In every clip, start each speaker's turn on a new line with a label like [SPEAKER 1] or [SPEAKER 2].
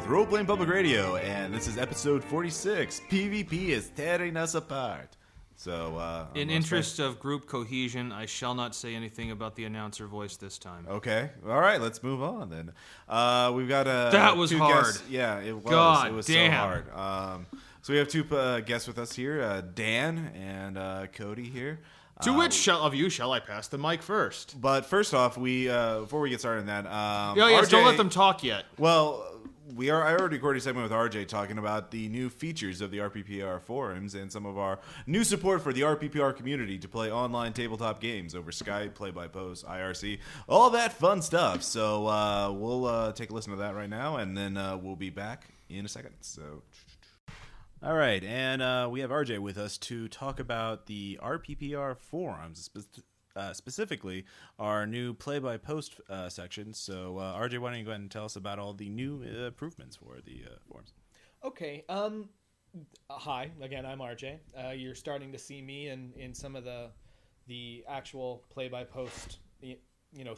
[SPEAKER 1] Role-Playing Public Radio, and this is episode 46. PvP is tearing us apart. So,
[SPEAKER 2] in interest of group cohesion, I shall not say anything about the announcer voice this time.
[SPEAKER 1] Okay. All right, let's move on then. We've got
[SPEAKER 2] that was hard.
[SPEAKER 1] Guests. Yeah, it was.
[SPEAKER 2] God
[SPEAKER 1] it was
[SPEAKER 2] damn.
[SPEAKER 1] so hard. So we have two guests with us here, Dan and Cody here.
[SPEAKER 2] To which shall I pass the mic first?
[SPEAKER 1] But first off, before we get started on that,
[SPEAKER 2] RJ, don't let them talk yet.
[SPEAKER 1] Well, I already recorded a segment with RJ talking about the new features of the RPPR forums and some of our new support for the RPPR community to play online tabletop games over Skype, play-by-post, IRC, all that fun stuff. So we'll take a listen to that right now, and then we'll be back in a second. So, all right, and we have RJ with us to talk about the RPPR forums, specifically our new play-by-post section. So, RJ, why don't you go ahead and tell us about all the new improvements for the forums?
[SPEAKER 3] Okay. Hi, again, I'm RJ. You're starting to see me in some of the actual play-by-post,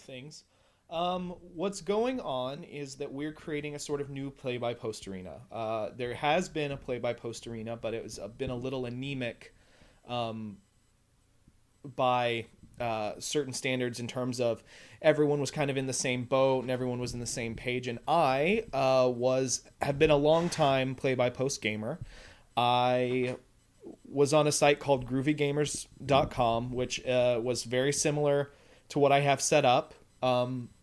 [SPEAKER 3] things. What's going on is that we're creating a sort of new play-by-post arena. There has been a play-by-post arena, but it was been a little anemic by certain standards in terms of everyone was kind of in the same boat and everyone was in the same page. And I have been a long time play-by-post gamer. I was on a site called groovygamers.com, which was very similar to what I have set up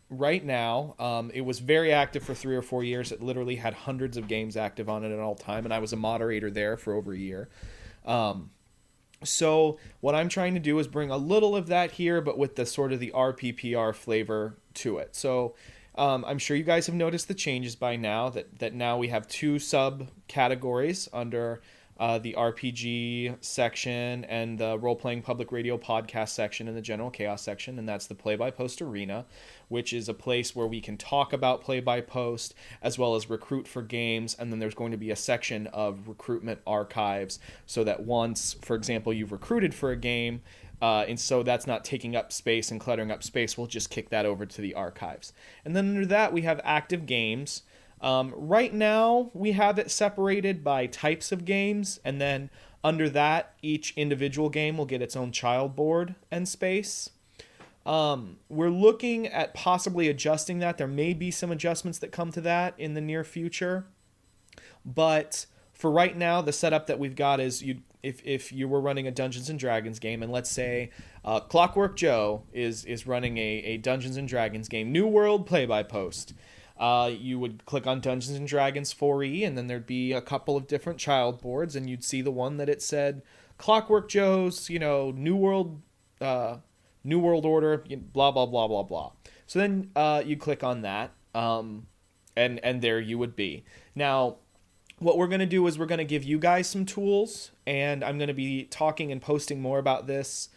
[SPEAKER 3] right now. It was very active for 3 or 4 years. It literally had hundreds of games active on it at all time, and I was a moderator there for over a year. So what I'm trying to do is bring a little of that here, but with the sort of the RPPR flavor to it. So I'm sure you guys have noticed the changes by now, that now we have 2 subcategories under the RPG section and the Role-Playing Public Radio podcast section and the General Chaos section, and that's the Play-by-Post Arena, which is a place where we can talk about play-by-post as well as recruit for games, and then there's going to be a section of recruitment archives so that once, for example, you've recruited for a game, and so that's not taking up space and cluttering up space, we'll just kick that over to the archives. And then under that, we have active games. Right now, we have it separated by types of games, and then under that, each individual game will get its own child board and space. We're looking at possibly adjusting that. There may be some adjustments that come to that in the near future, but for right now, the setup that we've got is if you were running a Dungeons & Dragons game, and let's say Clockwork Joe is running a Dungeons & Dragons game, New World Play-by-Post, you would click on Dungeons & Dragons 4E, and then there'd be a couple of different child boards, and you'd see the one that it said Clockwork Joe's, New World Order, blah, blah, blah, blah, blah. So then you click on that, and there you would be. Now, what we're going to do is we're going to give you guys some tools, and I'm going to be talking and posting more about this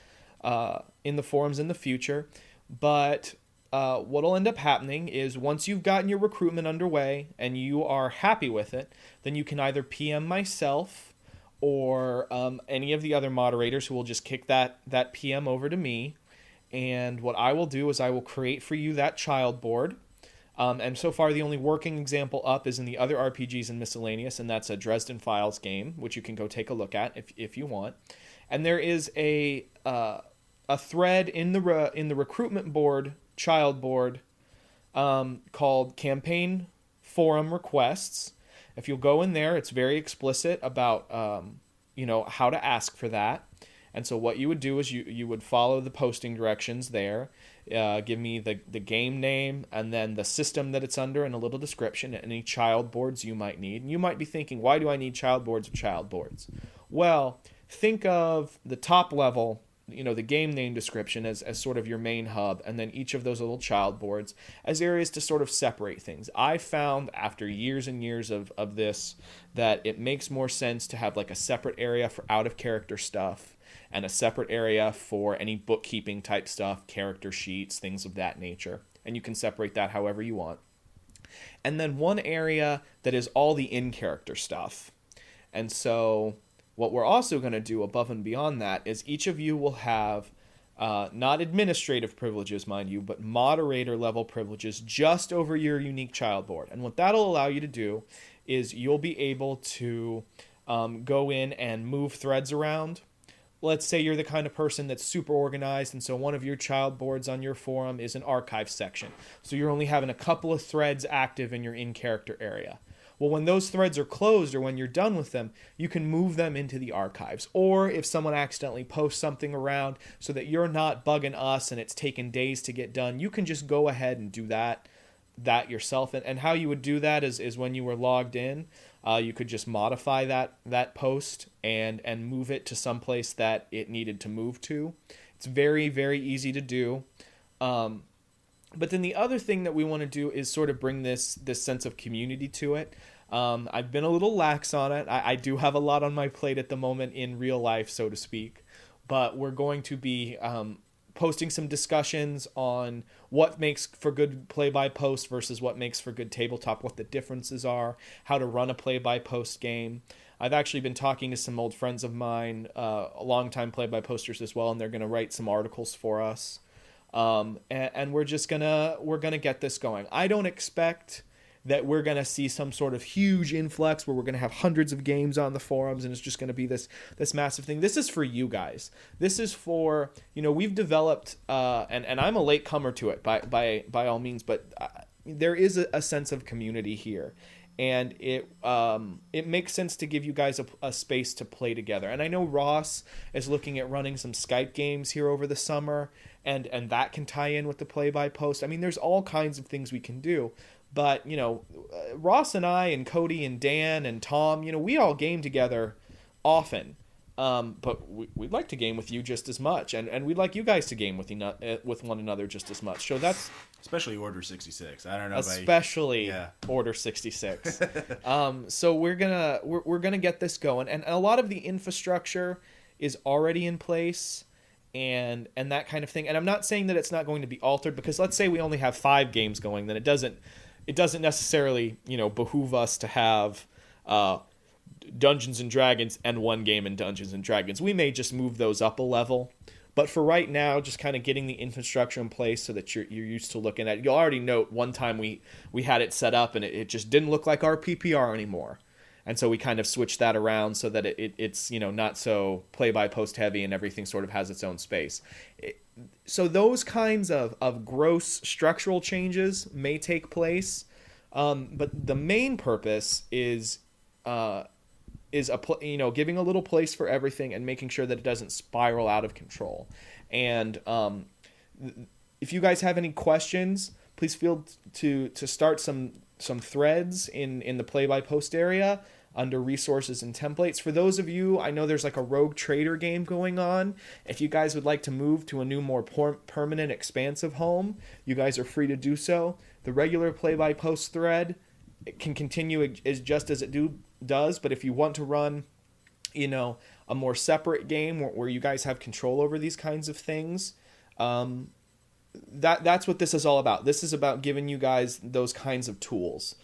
[SPEAKER 3] in the forums in the future. But what'll end up happening is once you've gotten your recruitment underway and you are happy with it, then you can either PM myself or any of the other moderators who will just kick that PM over to me. And what I will do is I will create for you that child board. And so far, the only working example up is in the other RPGs and miscellaneous, and that's a Dresden Files game, which you can go take a look at if you want. And there is a thread in the recruitment board, child board, called Campaign Forum Requests. If you'll go in there, it's very explicit about how to ask for that. And so what you would do is you would follow the posting directions there. Give me the game name and then the system that it's under and a little description and any child boards you might need. And you might be thinking, why do I need child boards of child boards? Well, think of the top level, the game name description as sort of your main hub, and then each of those little child boards as areas to sort of separate things. I found after years and years of this that it makes more sense to have like a separate area for out-of-character stuff and a separate area for any bookkeeping type stuff, character sheets, things of that nature. And you can separate that however you want. And then one area that is all the in-character stuff. And so what we're also going to do above and beyond that is each of you will have not administrative privileges, mind you, but moderator level privileges just over your unique child board. And what that'll allow you to do is you'll be able to go in and move threads around. Let's say you're the kind of person that's super organized, and so one of your child boards on your forum is an archive section. So you're only having a couple of threads active in your in-character area. Well, when those threads are closed or when you're done with them, you can move them into the archives. Or if someone accidentally posts something around so that you're not bugging us and it's taken days to get done, you can just go ahead and do that yourself. And how you would do that is when you were logged in, you could just modify that post and move it to someplace that it needed to move to. It's very, very easy to do. But then the other thing that we want to do is sort of bring this sense of community to it. I've been a little lax on it. I do have a lot on my plate at the moment in real life, so to speak. But we're going to be posting some discussions on what makes for good play-by-post versus what makes for good tabletop, what the differences are, how to run a play-by-post game. I've actually been talking to some old friends of mine, longtime play-by-posters as well, and they're going to write some articles for us. And we're gonna get this going. I don't expect that we're gonna see some sort of huge influx where we're gonna have hundreds of games on the forums and it's just gonna be this massive thing. This is for you guys. This is for, we've developed and I'm a late comer to it by all means, but there is a sense of community here. And it makes sense to give you guys a space to play together. And I know Ross is looking at running some Skype games here over the summer, and that can tie in with the play-by-post. I mean, there's all kinds of things we can do. But, Ross and I and Cody and Dan and Tom, we all game together often. But we'd like to game with you just as much, and we'd like you guys to game with one another just as much. So that's
[SPEAKER 1] especially Order 66. I don't know.
[SPEAKER 3] Especially Order 66. So we're gonna get this going, and a lot of the infrastructure is already in place, and that kind of thing. And I'm not saying that it's not going to be altered, because let's say we only have 5 games going, then it doesn't necessarily behoove us to have Dungeons and Dragons and 1 game in Dungeons and Dragons. We may just move those up a level, but for right now, just kind of getting the infrastructure in place so that you're used to looking at it. You'll already note one time we had it set up and it just didn't look like RPPR anymore, and so we kind of switched that around so that it's not so play-by-post heavy and everything sort of has its own space. So those kinds of gross structural changes may take place, but the main purpose is giving a little place for everything and making sure that it doesn't spiral out of control. And if you guys have any questions, please feel to start some threads in the play-by-post area under resources and templates. For those of you, I know there's like a Rogue Trader game going on. If you guys would like to move to a new, more permanent, expansive home, you guys are free to do so. The regular play-by-post thread can continue just as it does, but if you want to run a more separate game where you guys have control over these kinds of things, that's what this is all about. This is about giving you guys those kinds of tools.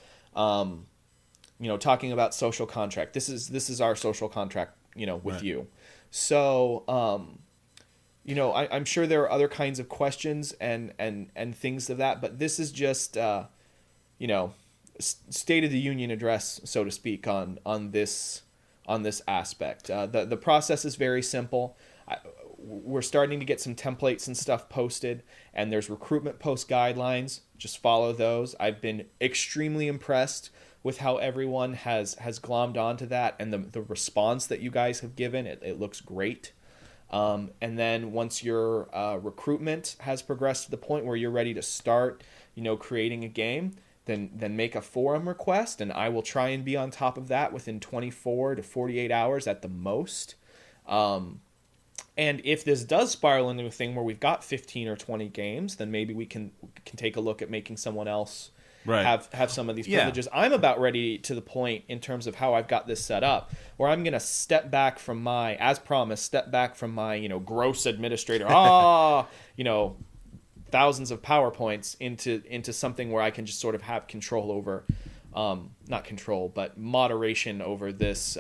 [SPEAKER 3] Talking about social contract. This is our social contract with
[SPEAKER 1] right.
[SPEAKER 3] you. So I'm sure there are other kinds of questions and things of that, but this is just State of the Union address, so to speak, on this aspect. The process is very simple. We're starting to get some templates and stuff posted, and there's recruitment post guidelines. Just follow those. I've been extremely impressed with how everyone has glommed onto that, and the response that you guys have given. It looks great. And then once your recruitment has progressed to the point where you're ready to start, creating a game, then make a forum request, and I will try and be on top of that within 24 to 48 hours at the most. And if this does spiral into a thing where we've got 15 or 20 games, then maybe we can take a look at making someone else
[SPEAKER 1] Right.
[SPEAKER 3] have some of these privileges. I'm about ready to the point in terms of how I've got this set up where I'm going to step back from my, as promised, gross administrator, thousands of PowerPoints into something where I can just sort of have control over, not control, but moderation over this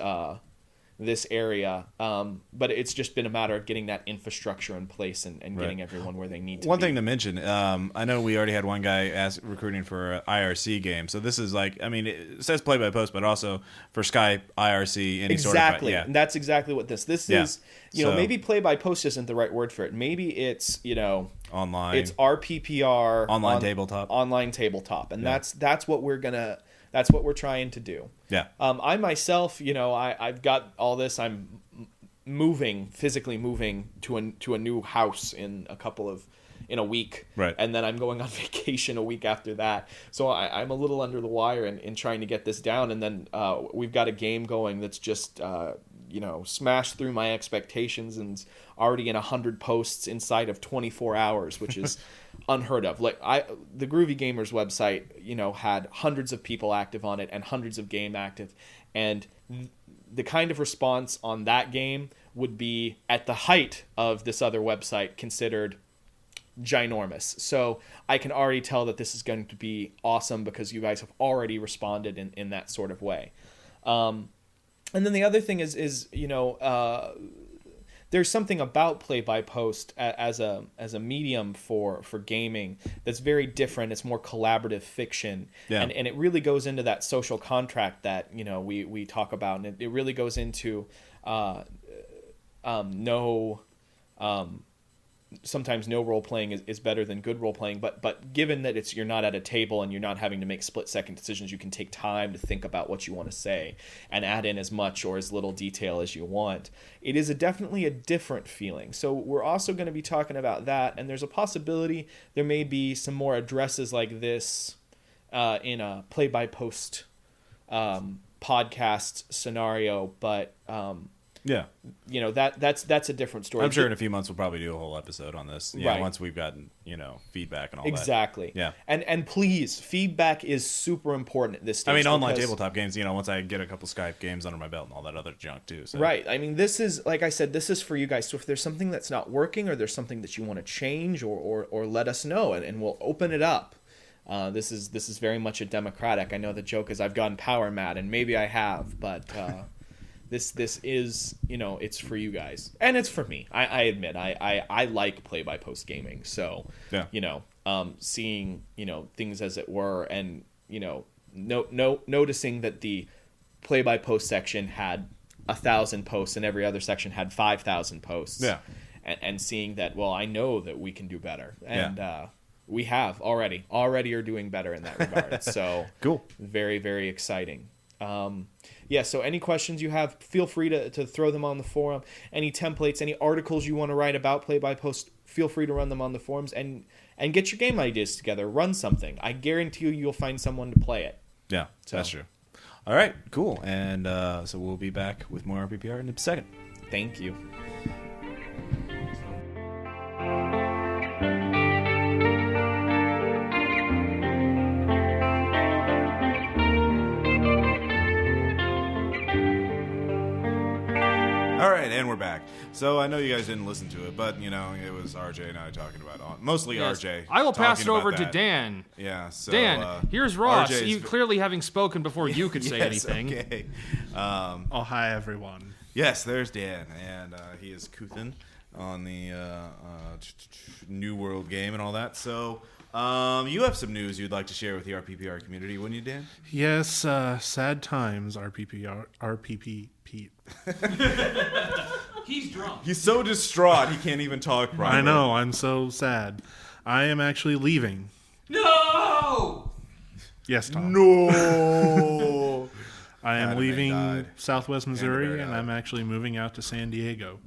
[SPEAKER 3] area. But it's just been a matter of getting that infrastructure in place and getting everyone where they need to be.
[SPEAKER 1] One thing to mention, I know we already had one guy recruiting for an IRC game. So this is it says play by post, but also for Skype, IRC, any sort of...
[SPEAKER 3] Exactly. And that's exactly what this is. Maybe play by post isn't the right word for it. Maybe it's,
[SPEAKER 1] online.
[SPEAKER 3] It's RPPR.
[SPEAKER 1] Online tabletop.
[SPEAKER 3] And that's what that's what we're trying to do.
[SPEAKER 1] Yeah.
[SPEAKER 3] I myself, I've got all this. I'm physically moving to a new house in a week.
[SPEAKER 1] Right.
[SPEAKER 3] And then I'm going on vacation a week after that. So I'm a little under the wire in trying to get this down. And then we've got a game going that's just, smashed through my expectations and already in 100 posts inside of 24 hours, which is unheard of. The Groovy Gamers website, had hundreds of people active on it and hundreds of game active, and the kind of response on that game would be at the height of this other website considered ginormous. So I can already tell that this is going to be awesome because you guys have already responded in that sort of way. And then the other thing is there's something about play-by-post as a medium for gaming that's very different. It's more collaborative fiction, and it really goes into that social contract that we talk about, and it really goes into sometimes no role playing is better than good role playing, but given that you're not at a table and you're not having to make split second decisions, you can take time to think about what you want to say and add in as much or as little detail as you want. It is definitely a different feeling. So we're also going to be talking about that, and there's a possibility there may be some more addresses like this in a play-by-post podcast scenario, but that's a different story.
[SPEAKER 1] I'm sure in a few months we'll probably do a whole episode on this.
[SPEAKER 3] Right.
[SPEAKER 1] Once we've gotten, feedback and all
[SPEAKER 3] exactly.
[SPEAKER 1] that.
[SPEAKER 3] Yeah. And please, feedback is super important at this stage.
[SPEAKER 1] Online tabletop games, once I get a couple Skype games under my belt and all that other junk too. So.
[SPEAKER 3] Right. This is, like I said, this is for you guys. So if there's something that's not working or there's something that you want to change or let us know and we'll open it up. This is very much a democratic. I know the joke is I've gotten power mad, and maybe I have, but this is, it's for you guys and it's for me. I admit I like play-by-post gaming, so seeing things as it were, and noticing that the play-by-post section had 1,000 posts and every other section had 5,000 posts, and seeing that, well, I know that we can do better, and we have already are doing better in that regard. So
[SPEAKER 1] cool.
[SPEAKER 3] Very, very exciting. So any questions you have, feel free to throw them on the forum. Any templates, any articles you want to write about play-by-post, feel free to run them on the forums and get your game ideas together. Run something. I guarantee you'll find someone to play it.
[SPEAKER 1] Yeah, that's true. All right, cool. And so we'll be back with more RPPR in a second.
[SPEAKER 3] Thank you.
[SPEAKER 1] All right, and we're back. So I know you guys didn't listen to it, but it was RJ and I talking about mostly RJ.
[SPEAKER 2] I will pass it over to
[SPEAKER 1] that.
[SPEAKER 2] Dan.
[SPEAKER 1] Yeah. So
[SPEAKER 2] Dan, here's Ross.
[SPEAKER 1] RJ's
[SPEAKER 2] You clearly having spoken before you could say
[SPEAKER 1] yes,
[SPEAKER 2] anything.
[SPEAKER 1] Okay.
[SPEAKER 4] Hi everyone.
[SPEAKER 1] Yes, there's Dan, and he is Kuthin on the New World game and all that. So you have some news you'd like to share with the RPPR community, wouldn't you, Dan?
[SPEAKER 4] Yes, sad times, RPP Pete.
[SPEAKER 2] He's drunk.
[SPEAKER 1] He's so distraught he can't even talk properly.
[SPEAKER 4] I know, I'm so sad. I am actually leaving.
[SPEAKER 2] No!
[SPEAKER 4] Yes, Tom.
[SPEAKER 1] No!
[SPEAKER 4] I am
[SPEAKER 1] Adam
[SPEAKER 4] leaving
[SPEAKER 1] died.
[SPEAKER 4] Southwest Missouri, and I'm actually moving out to San Diego.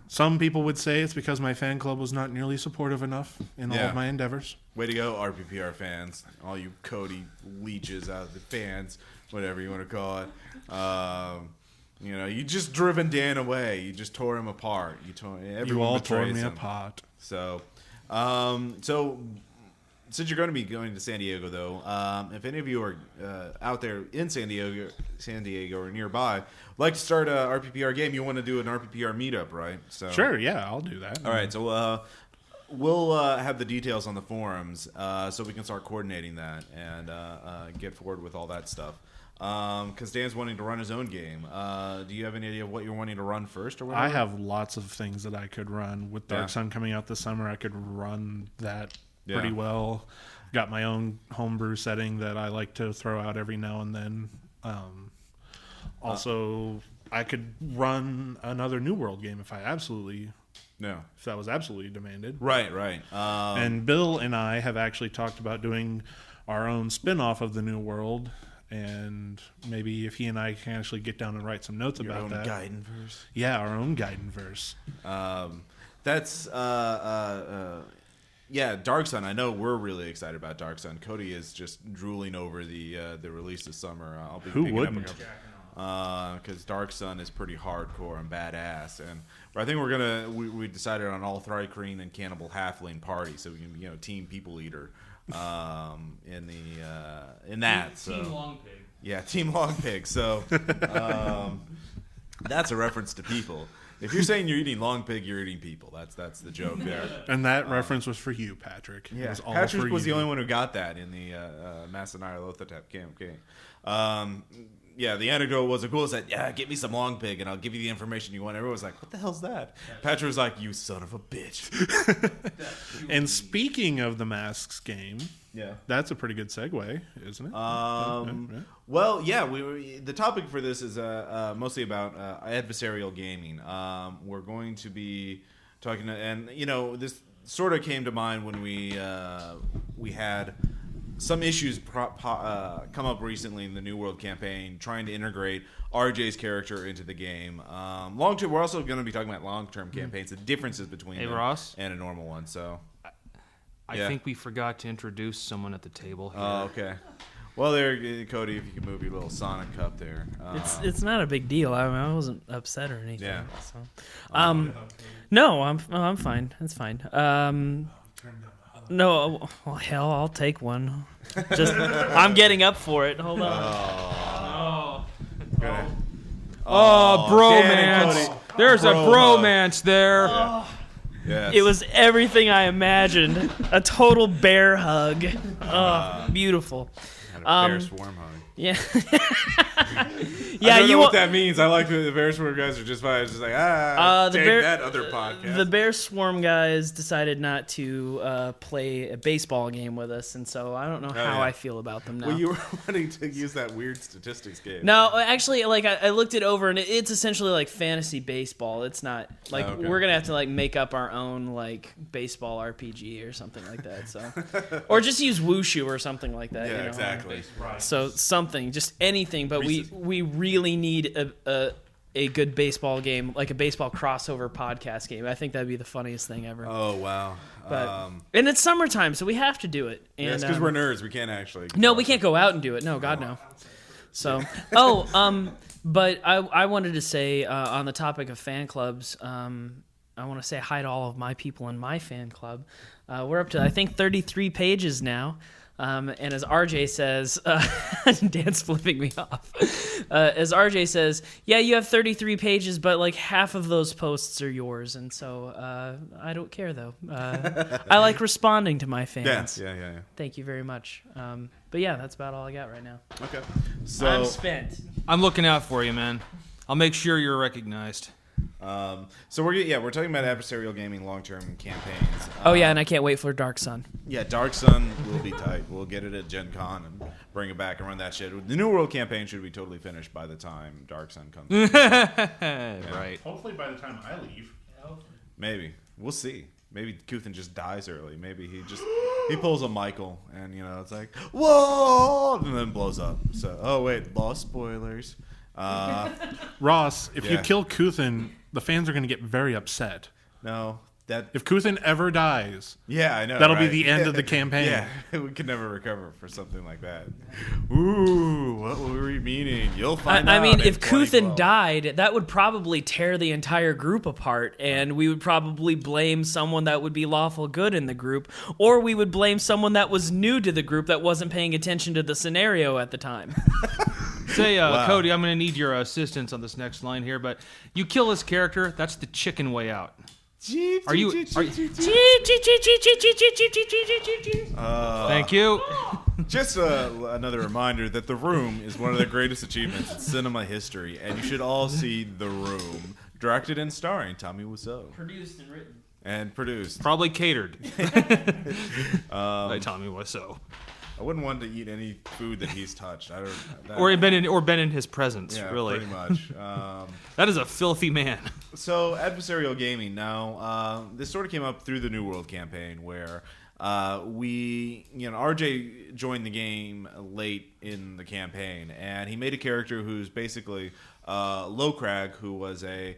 [SPEAKER 4] Some people would say it's because my fan club was not nearly supportive enough in all of my endeavors.
[SPEAKER 1] Way to go, RPPR fans. All you Cody leeches out of the fans, whatever you want to call it. You just driven Dan away. You just tore him apart.
[SPEAKER 4] You all tore me apart.
[SPEAKER 1] So since you're going to be going to San Diego, though, if any of you are out there in San Diego or nearby, like to start a RPPR game, you want to do an RPPR meetup, right? So
[SPEAKER 4] Sure, yeah, I'll do that.
[SPEAKER 1] All right, so we'll have the details on the forums so we can start coordinating that and get forward with all that stuff. Because Dan's wanting to run his own game. Do you have any idea of what you're wanting to run first or whatever?
[SPEAKER 4] I have lots of things that I could run. With Dark Sun coming out this summer, I could run that pretty well. Got my own homebrew setting that I like to throw out every now and then. Also, I could run another New World game if that was absolutely demanded.
[SPEAKER 1] Right.
[SPEAKER 4] And Bill and I have actually talked about doing our own spin-off of the New World. And maybe if he and I can actually get down and write some notes about that.
[SPEAKER 1] Our own Gaidenverse.
[SPEAKER 4] Yeah, our own Gaidenverse.
[SPEAKER 1] That's Dark Sun. I know we're really excited about Dark Sun. Cody is just drooling over the release this summer. I'll be
[SPEAKER 4] Who wouldn't?
[SPEAKER 1] Because Dark Sun is pretty hardcore and badass, and I think we decided on all Thri-Kreen and Cannibal Halfling party, so we can Team People Eater. In that.
[SPEAKER 2] Team Long Pig.
[SPEAKER 1] Yeah, Team Long Pig. So that's a reference to people. If you're saying you're eating long pig, you're eating people. That's the joke there.
[SPEAKER 4] And that reference was for you, Patrick.
[SPEAKER 1] Yeah,
[SPEAKER 4] was all
[SPEAKER 1] Patrick
[SPEAKER 4] for
[SPEAKER 1] was
[SPEAKER 4] you.
[SPEAKER 1] the only one who got that in the Massanai Lothotep campaign. Yeah, the anecdote was a ghoul said, "Yeah, get me some long pig, and I'll give you the information you want." Everyone was like, "What the hell's that?" Patrick was like, "You son of a bitch."
[SPEAKER 4] And speaking of the Masks game,
[SPEAKER 1] yeah,
[SPEAKER 4] that's a pretty good segue, isn't it?
[SPEAKER 1] Well, yeah. The topic for this is mostly about adversarial gaming. We're going to be talking, and this sort of came to mind when we had some issues come up recently in the New World campaign, trying to integrate RJ's character into the game. Long term, we're also going to be talking about long-term campaigns, the differences between them
[SPEAKER 2] Ross?
[SPEAKER 1] and a normal one. So,
[SPEAKER 2] I think we forgot to introduce someone at the table here.
[SPEAKER 1] Oh, okay. Well, there, Cody, if you could move your little Sonic cup there.
[SPEAKER 5] It's not a big deal. I wasn't upset or anything.
[SPEAKER 1] Yeah.
[SPEAKER 5] So. No, I'm fine. It's fine. No, well, hell, I'll take one. I'm getting up for it. Hold on.
[SPEAKER 2] Bromance. There's a bromance there.
[SPEAKER 1] Yes.
[SPEAKER 5] It was everything I imagined. A total bear hug. Oh, beautiful.
[SPEAKER 1] Had a bear swarm hug.
[SPEAKER 5] Yeah.
[SPEAKER 1] I don't know what that means. I like the bear swarm guys are just fine. It's just like take that other podcast.
[SPEAKER 5] The bear swarm guys decided not to play a baseball game with us, and so I don't know how I feel about them now.
[SPEAKER 1] Well, you were wanting to use that weird statistics game.
[SPEAKER 5] No, actually, like I looked it over, and it's essentially like fantasy baseball. It's not like we're gonna have to like make up our own like baseball RPG or something like that. So, or just use Wushu or something like that.
[SPEAKER 1] Yeah, exactly.
[SPEAKER 5] So something, just anything, but we really need a good baseball game, like a baseball crossover podcast game. I think that'd be the funniest thing ever.
[SPEAKER 1] Oh wow!
[SPEAKER 5] But and it's summertime, so we have to do it. And,
[SPEAKER 1] it's because we're nerds. We can't actually.
[SPEAKER 5] No, we can't go out and do it. No, God no. So, but I wanted to say on the topic of fan clubs, I want to say hi to all of my people in my fan club. We're up to, I think, 33 pages now. And as RJ says, Dan's flipping me off. As RJ says, yeah, you have 33 pages, but like half of those posts are yours. And so I don't care, though. I like responding to my fans.
[SPEAKER 1] Yeah.
[SPEAKER 5] Thank you very much. But yeah, that's about all I got right now.
[SPEAKER 1] Okay. So
[SPEAKER 5] I'm spent.
[SPEAKER 2] I'm looking out for you, man. I'll make sure you're recognized.
[SPEAKER 1] So we're talking about adversarial gaming long-term campaigns.
[SPEAKER 5] Oh yeah, and I can't wait for Dark Sun.
[SPEAKER 1] Yeah, Dark Sun will be tight. We'll get it at Gen Con and bring it back and run that shit. The New World campaign should be totally finished by the time Dark Sun comes.
[SPEAKER 2] Right.
[SPEAKER 4] Hopefully by the time I leave.
[SPEAKER 1] Maybe. We'll see. Maybe Kuthin just dies early. Maybe he pulls a Michael and it's like, whoa, and then blows up. So lost spoilers.
[SPEAKER 4] Ross, if you
[SPEAKER 1] Yeah.
[SPEAKER 4] kill Kuthin, the fans are going to get very upset.
[SPEAKER 1] No,
[SPEAKER 4] If Kuthin ever dies,
[SPEAKER 1] yeah, I know
[SPEAKER 4] that'll be
[SPEAKER 1] right?
[SPEAKER 4] the end of the campaign.
[SPEAKER 1] Yeah, we could never recover for something like that. Ooh, what were we meaning? You'll find out.
[SPEAKER 5] I mean,
[SPEAKER 1] in
[SPEAKER 5] if Kuthin
[SPEAKER 1] 2012.
[SPEAKER 5] died, that would probably tear the entire group apart, and we would probably blame someone that would be lawful good in the group, or we would blame someone that was new to the group that wasn't paying attention to the scenario at the time.
[SPEAKER 2] Say, Cody, I'm going to need your assistance on this next line here, but you kill this character, that's the chicken way out. Are you? Thank you.
[SPEAKER 1] Just another reminder that The Room is one of the greatest achievements in cinema history, and you should all see The Room, directed and starring Tommy Wiseau.
[SPEAKER 5] Produced and written.
[SPEAKER 1] And produced.
[SPEAKER 2] Probably catered by Tommy Wiseau.
[SPEAKER 1] I wouldn't want to eat any food that he's touched.
[SPEAKER 2] Or been in his presence,
[SPEAKER 1] yeah,
[SPEAKER 2] really.
[SPEAKER 1] Pretty much.
[SPEAKER 2] That is a filthy man.
[SPEAKER 1] So, adversarial gaming. Now, this sort of came up through the New World campaign where RJ joined the game late in the campaign, and he made a character who's basically Lowcrag, who was a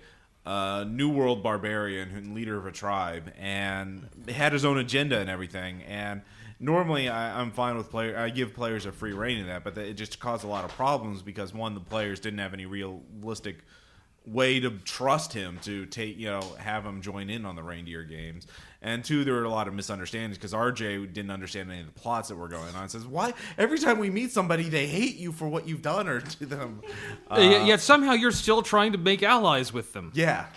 [SPEAKER 1] New World barbarian and leader of a tribe, and had his own agenda and everything. And normally, I'm fine with I give players a free reign in that, but it just caused a lot of problems because one, the players didn't have any realistic way to trust him to have him join in on the reindeer games, and two, there were a lot of misunderstandings because RJ didn't understand any of the plots that were going on. It says, why every time we meet somebody they hate you for what you've done or to them,
[SPEAKER 2] yet somehow you're still trying to make allies with them.
[SPEAKER 1] Yeah.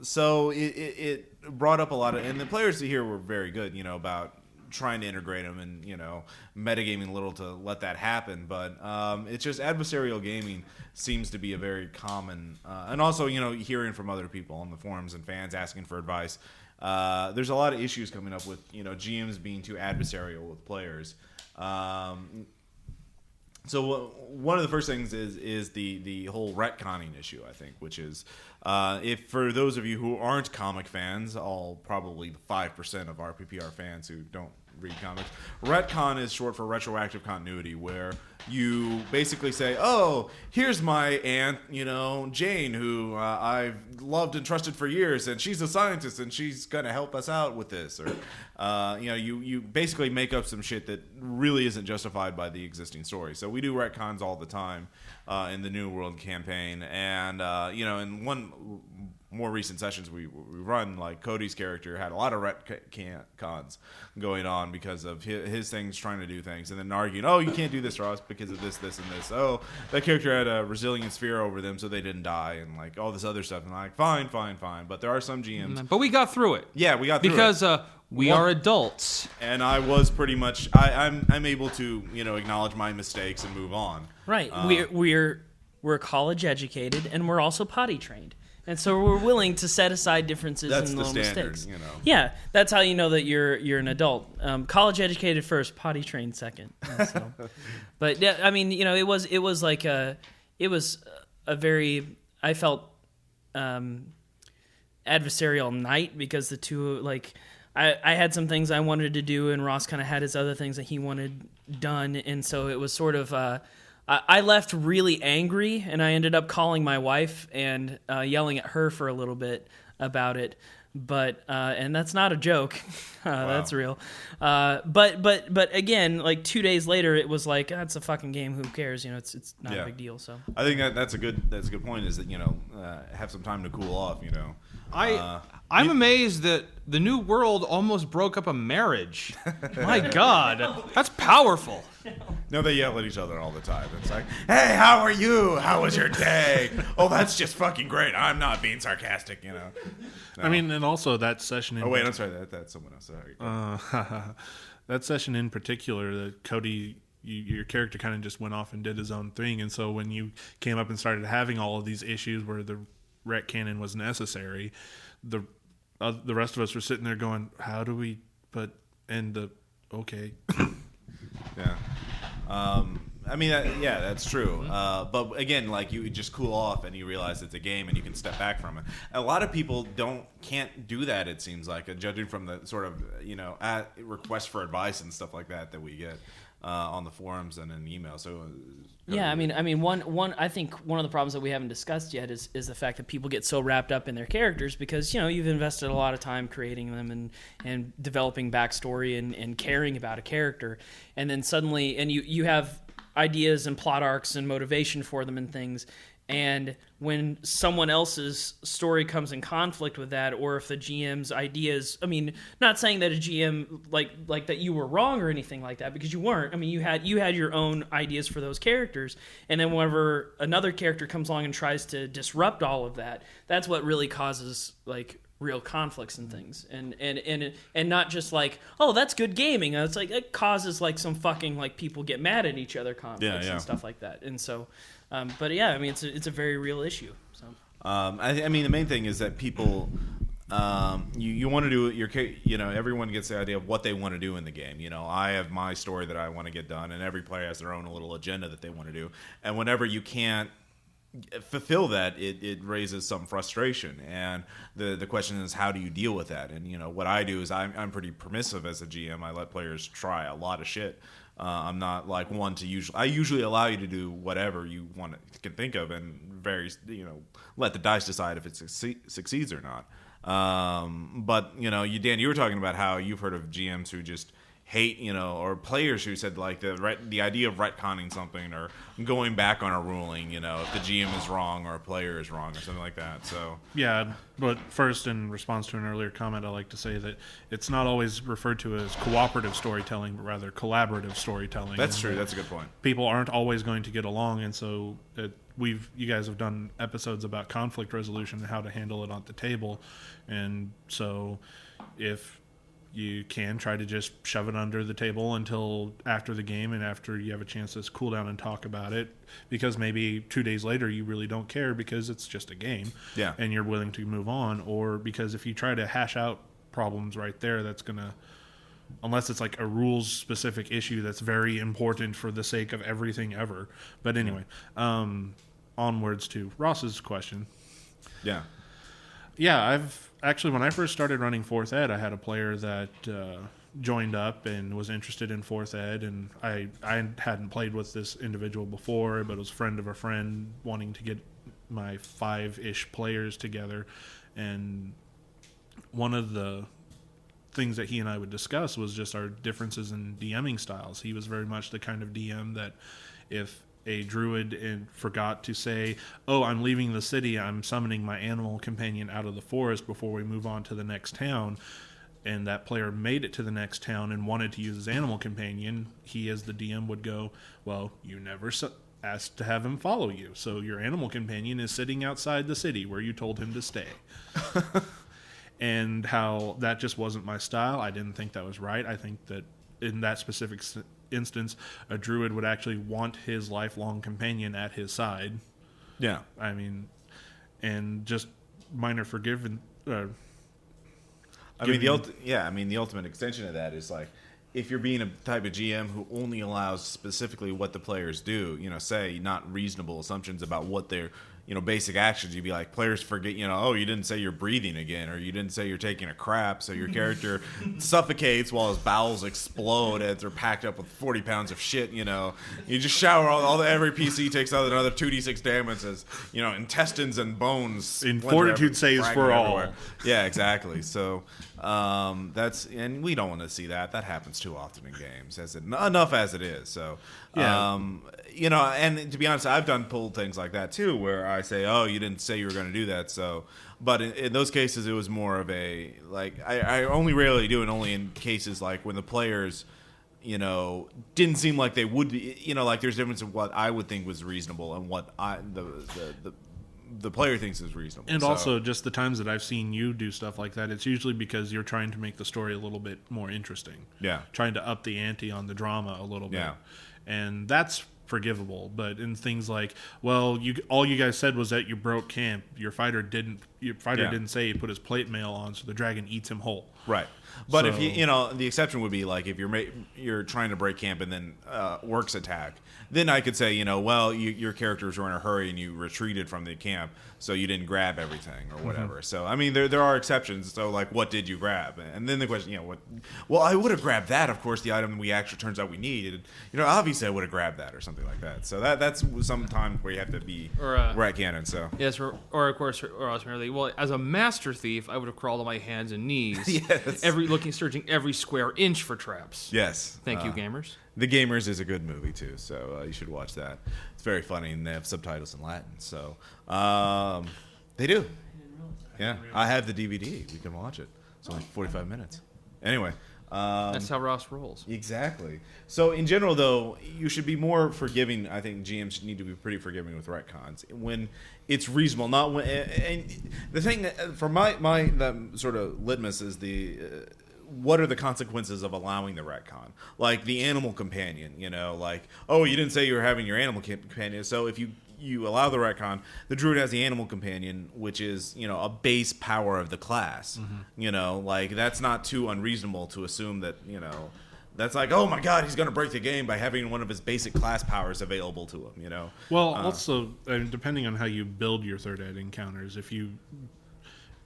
[SPEAKER 1] So it brought up a lot of, and the players here were very good, about trying to integrate them and metagaming a little to let that happen, but it's just adversarial gaming seems to be a very common and also hearing from other people on the forums and fans asking for advice. There's a lot of issues coming up with GMs being too adversarial with players. So one of the first things is the whole retconning issue, I think, which is if for those of you who aren't comic fans, all probably 5% of RPPR fans who don't read comics, retcon is short for retroactive continuity, where you basically say, oh, here's my aunt, Jane, who I've loved and trusted for years, and she's a scientist, and she's going to help us out with this. Or, you basically make up some shit that really isn't justified by the existing story. So we do retcons all the time in the New World campaign. And, in one more recent sessions we run, like Cody's character had a lot of retcons going on because of his things trying to do things, and then arguing, oh, you can't do this, Ross, because of this, and this. Oh, that character had a resilient sphere over them, so they didn't die, and like all this other stuff. And I'm like, fine. But there are some GMs.
[SPEAKER 2] But we got through it.
[SPEAKER 1] Yeah, we got through
[SPEAKER 2] because,
[SPEAKER 1] it.
[SPEAKER 2] We are adults.
[SPEAKER 1] And I was pretty much, I'm able to, acknowledge my mistakes and move on.
[SPEAKER 5] Right. We're college educated, and we're also potty trained. And so we're willing to set aside differences and little mistakes. Yeah, that's how you know that you're an adult. College educated first, potty trained second. So. But yeah, I mean, it was a very, I felt adversarial night because the two, I had some things I wanted to do, and Ross kind of had his other things that he wanted done, and so it was sort of. I left really angry, and I ended up calling my wife and yelling at her for a little bit about it. But and that's not a joke, wow. That's real. But again, 2 days later, it was like, that's a fucking game. Who cares? It's not a big deal. So
[SPEAKER 1] I think that's a good point. Is that have some time to cool off.
[SPEAKER 2] I'm amazed that the New World almost broke up a marriage. My God, that's powerful.
[SPEAKER 1] No, they yell at each other all the time. It's like, hey, how are you? How was your day? Oh, that's just fucking great. I'm not being sarcastic, No.
[SPEAKER 4] I mean, and also that session.
[SPEAKER 1] Oh wait, I'm sorry. That's someone else. Sorry.
[SPEAKER 4] That session in particular, that Cody, your character kind of just went off and did his own thing, and so when you came up and started having all of these issues where the ret cannon was necessary, the rest of us were sitting there going, how do we okay.
[SPEAKER 1] Yeah. I mean, that's true. But again, you just cool off and you realize it's a game and you can step back from it. A lot of people can't do that, it seems like, judging from the sort of, requests for advice and stuff like that we get. on the forums and in email. So
[SPEAKER 5] yeah, I mean, one. I think one of the problems that we haven't discussed yet is the fact that people get so wrapped up in their characters because you've invested a lot of time creating them and developing backstory and caring about a character, and then suddenly, and you have ideas and plot arcs and motivation for them and things. And when someone else's story comes in conflict with that, or if the GM's ideas, I mean, not saying that a GM like that you were wrong or anything like that, because you weren't. I mean, you had your own ideas for those characters, and then whenever another character comes along and tries to disrupt all of that, that's what really causes like real conflicts and things, and not just like, oh, that's good gaming. It's like it causes like some fucking like people get mad at each other conflicts and stuff like that, and so. But yeah, I mean, it's a very real issue. So
[SPEAKER 1] I mean, the main thing is that people, you want to do everyone gets the idea of what they want to do in the game. I have my story that I want to get done, and every player has their own little agenda that they want to do. And whenever you can't fulfill that, it raises some frustration. And the question is, how do you deal with that? And what I do is I'm pretty permissive as a GM. I let players try a lot of shit. I'm not like one to I usually allow you to do whatever you can think of, and let the dice decide if it succeeds or not. But Dan, you were talking about how you've heard of GMs who just hate, or players who said like the idea of retconning something or going back on a ruling, if the GM is wrong or a player is wrong or something like that. So
[SPEAKER 4] yeah, but first, in response to an earlier comment, I like to say that it's not always referred to as cooperative storytelling, but rather collaborative storytelling.
[SPEAKER 1] That's true. That's a good point.
[SPEAKER 4] People aren't always going to get along, and so you guys have done episodes about conflict resolution and how to handle it on the table, and so if you can try to just shove it under the table until after the game and after you have a chance to cool down and talk about it, because maybe 2 days later you really don't care because it's just a game, and you're willing to move on, or because if you try to hash out problems right there, that's gonna, unless it's like a rules specific issue that's very important for the sake of everything ever. But anyway, onwards to Ross's question. I've actually, when I first started running 4th Ed, I had a player that joined up and was interested in 4th Ed, and I hadn't played with this individual before, but it was a friend of a friend wanting to get my 5-ish players together. And one of the things that he and I would discuss was just our differences in DMing styles. He was very much the kind of DM that if a druid and forgot to say, oh, I'm leaving the city, I'm summoning my animal companion out of the forest before we move on to the next town, and that player made it to the next town and wanted to use his animal companion, he as the DM would go, well, you never asked to have him follow you, so your animal companion is sitting outside the city where you told him to stay. And how that just wasn't my style. I didn't think that was right. I think that in that specific instance, a druid would actually want his lifelong companion at his side.
[SPEAKER 1] Yeah.
[SPEAKER 4] I mean, and just minor forgiven.
[SPEAKER 1] The ultimate extension of that is like, if you're being a type of GM who only allows specifically what the players do, say not reasonable assumptions about what their basic actions, you'd be like, players forget, oh, you didn't say you're breathing again, or you didn't say you're taking a crap, so your character suffocates while his bowels explode as they're packed up with 40 pounds of shit. You just shower every PC takes out another 2d6 damage as intestines and bones
[SPEAKER 4] in fortitude saves for
[SPEAKER 1] everywhere.
[SPEAKER 4] all.
[SPEAKER 1] Yeah, exactly. So and we don't want to see that. That happens too often in games, enough as it is. So and to be honest, I've done pulled things like that too, where I say, oh, you didn't say you were going to do that. So, but in those cases, it was more of a, like, I only rarely do it, only in cases like when the players, didn't seem like they would be, like there's a difference in what I would think was reasonable and what the player thinks is reasonable.
[SPEAKER 4] And also, just the times that I've seen you do stuff like that, it's usually because you're trying to make the story a little bit more interesting.
[SPEAKER 1] Yeah.
[SPEAKER 4] Trying to up the ante on the drama a little bit.
[SPEAKER 1] Yeah.
[SPEAKER 4] And that's forgivable. But in things like, well, all you guys said was that you broke camp. Your fighter didn't your fighter
[SPEAKER 1] Yeah.
[SPEAKER 4] didn't say he put his plate mail on, so the dragon eats him whole.
[SPEAKER 1] Right. But if
[SPEAKER 4] So-
[SPEAKER 1] you know, the exception would be like if you're trying to break camp and then works attack, then I could say, well, your characters were in a hurry and you retreated from the camp, so you didn't grab everything or whatever. So I mean, there are exceptions. So like, what did you grab? And then the question, what? Well, I would have grabbed that, of course, the item we actually turns out we needed. Obviously I would have grabbed that or something like that. So that's sometimes where you have to be rat cannon. So
[SPEAKER 2] Yes, or of course, or else merely. Well, as a master thief, I would have crawled on my hands and knees,
[SPEAKER 1] Yes.
[SPEAKER 2] searching every square inch for traps.
[SPEAKER 1] yes,
[SPEAKER 2] Thank you, gamers.
[SPEAKER 1] The Gamers is a good movie too, so you should watch that. It's very funny, and they have subtitles in Latin. So they do. Yeah, I have the DVD. We can watch it. It's only 45 minutes. Anyway,
[SPEAKER 2] That's how Ross rolls.
[SPEAKER 1] exactly. So in general, though, you should be more forgiving. I think GMs need to be pretty forgiving with retcons when it's reasonable. Not when. And the thing for my the sort of litmus is the. What are the consequences of allowing the retcon? Like the animal companion, like, oh, you didn't say you were having your animal companion. So if you allow the retcon, the druid has the animal companion, which is, a base power of the class. Like that's not too unreasonable to assume that, that's like, oh my God, he's going to break the game by having one of his basic class powers available to him,
[SPEAKER 4] Well, also, depending on how you build your third ed encounters,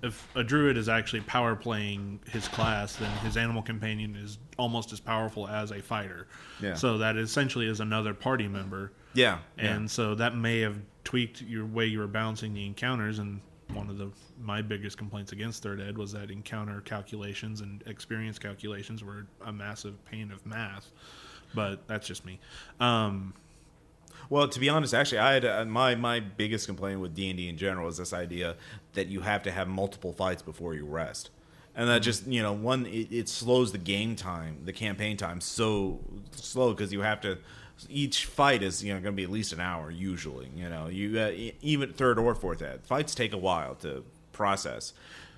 [SPEAKER 4] if a druid is actually power playing his class, then his animal companion is almost as powerful as a fighter.
[SPEAKER 1] Yeah.
[SPEAKER 4] So that essentially is another party member.
[SPEAKER 1] Yeah.
[SPEAKER 4] And so that may have tweaked your way you were balancing the encounters. And one of my biggest complaints against third ed was that encounter calculations and experience calculations were a massive pain of math. But that's just me.
[SPEAKER 1] Well, to be honest, actually, I had my biggest complaint with D&D in general is this idea that you have to have multiple fights before you rest, and that just it slows the game time, the campaign time so slow because you have to. Each fight is going to be at least an hour usually. You even third or fourth ed fights take a while to process.